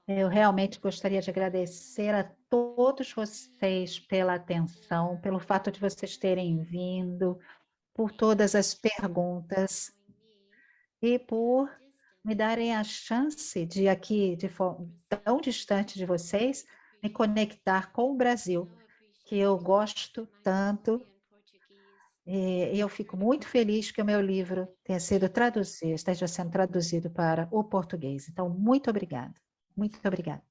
eu realmente gostaria de agradecer a todos vocês pela atenção, pelo fato de vocês terem vindo, por todas as perguntas e por me darem a chance de aqui, de forma tão distante de vocês, me conectar com o Brasil, que eu gosto tanto. E eu fico muito feliz que o meu livro tenha sido traduzido, esteja sendo traduzido para o português. Então, muito obrigada. Muito obrigada.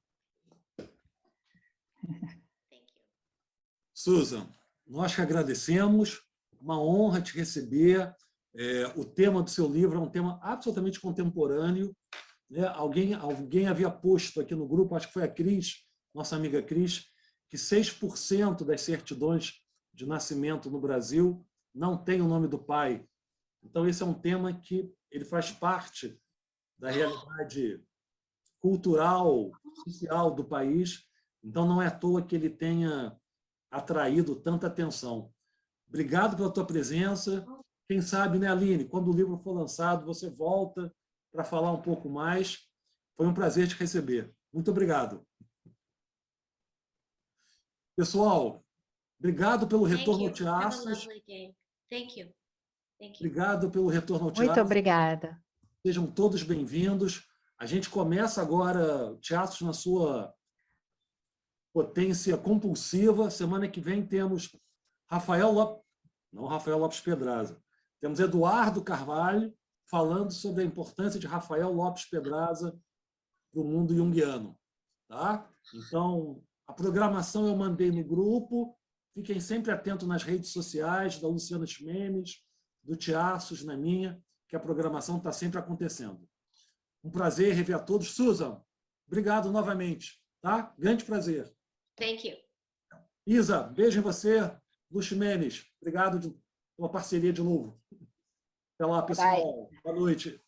Susan, nós que agradecemos, uma honra te receber. O tema do seu livro é um tema absolutamente contemporâneo, né? Alguém havia posto aqui no grupo, acho que foi a Cris, nossa amiga Cris, que 6% das certidões de nascimento no Brasil não tem o nome do pai. Então, esse é um tema que ele faz parte da realidade cultural, social do país. Então, não é à toa que ele tenha atraído tanta atenção. Obrigado pela tua presença. Quem sabe, né, Aline, quando o livro for lançado, você volta para falar um pouco mais. Foi um prazer te receber. Muito obrigado. Pessoal, obrigado pelo retorno ao Teatros. Obrigado pelo retorno ao Teatros. Muito obrigada. Sejam todos bem-vindos. A gente começa agora o Teatros na sua potência compulsiva. Semana que vem temos Rafael Lopes Pedraza. Temos Eduardo Carvalho falando sobre a importância de Rafael Lopes Pedraza para o mundo junguiano. Tá? Então, a programação eu mandei no grupo. Fiquem sempre atentos nas redes sociais da Luciana Ximenes, do Teatros, na minha, que a programação está sempre acontecendo. Um prazer rever a todos. Susan, obrigado novamente. Tá? Grande prazer. Thank you. Isa, beijo em você. Lu Ximenes, obrigado pela parceria de novo. Até lá, pessoal. Boa noite.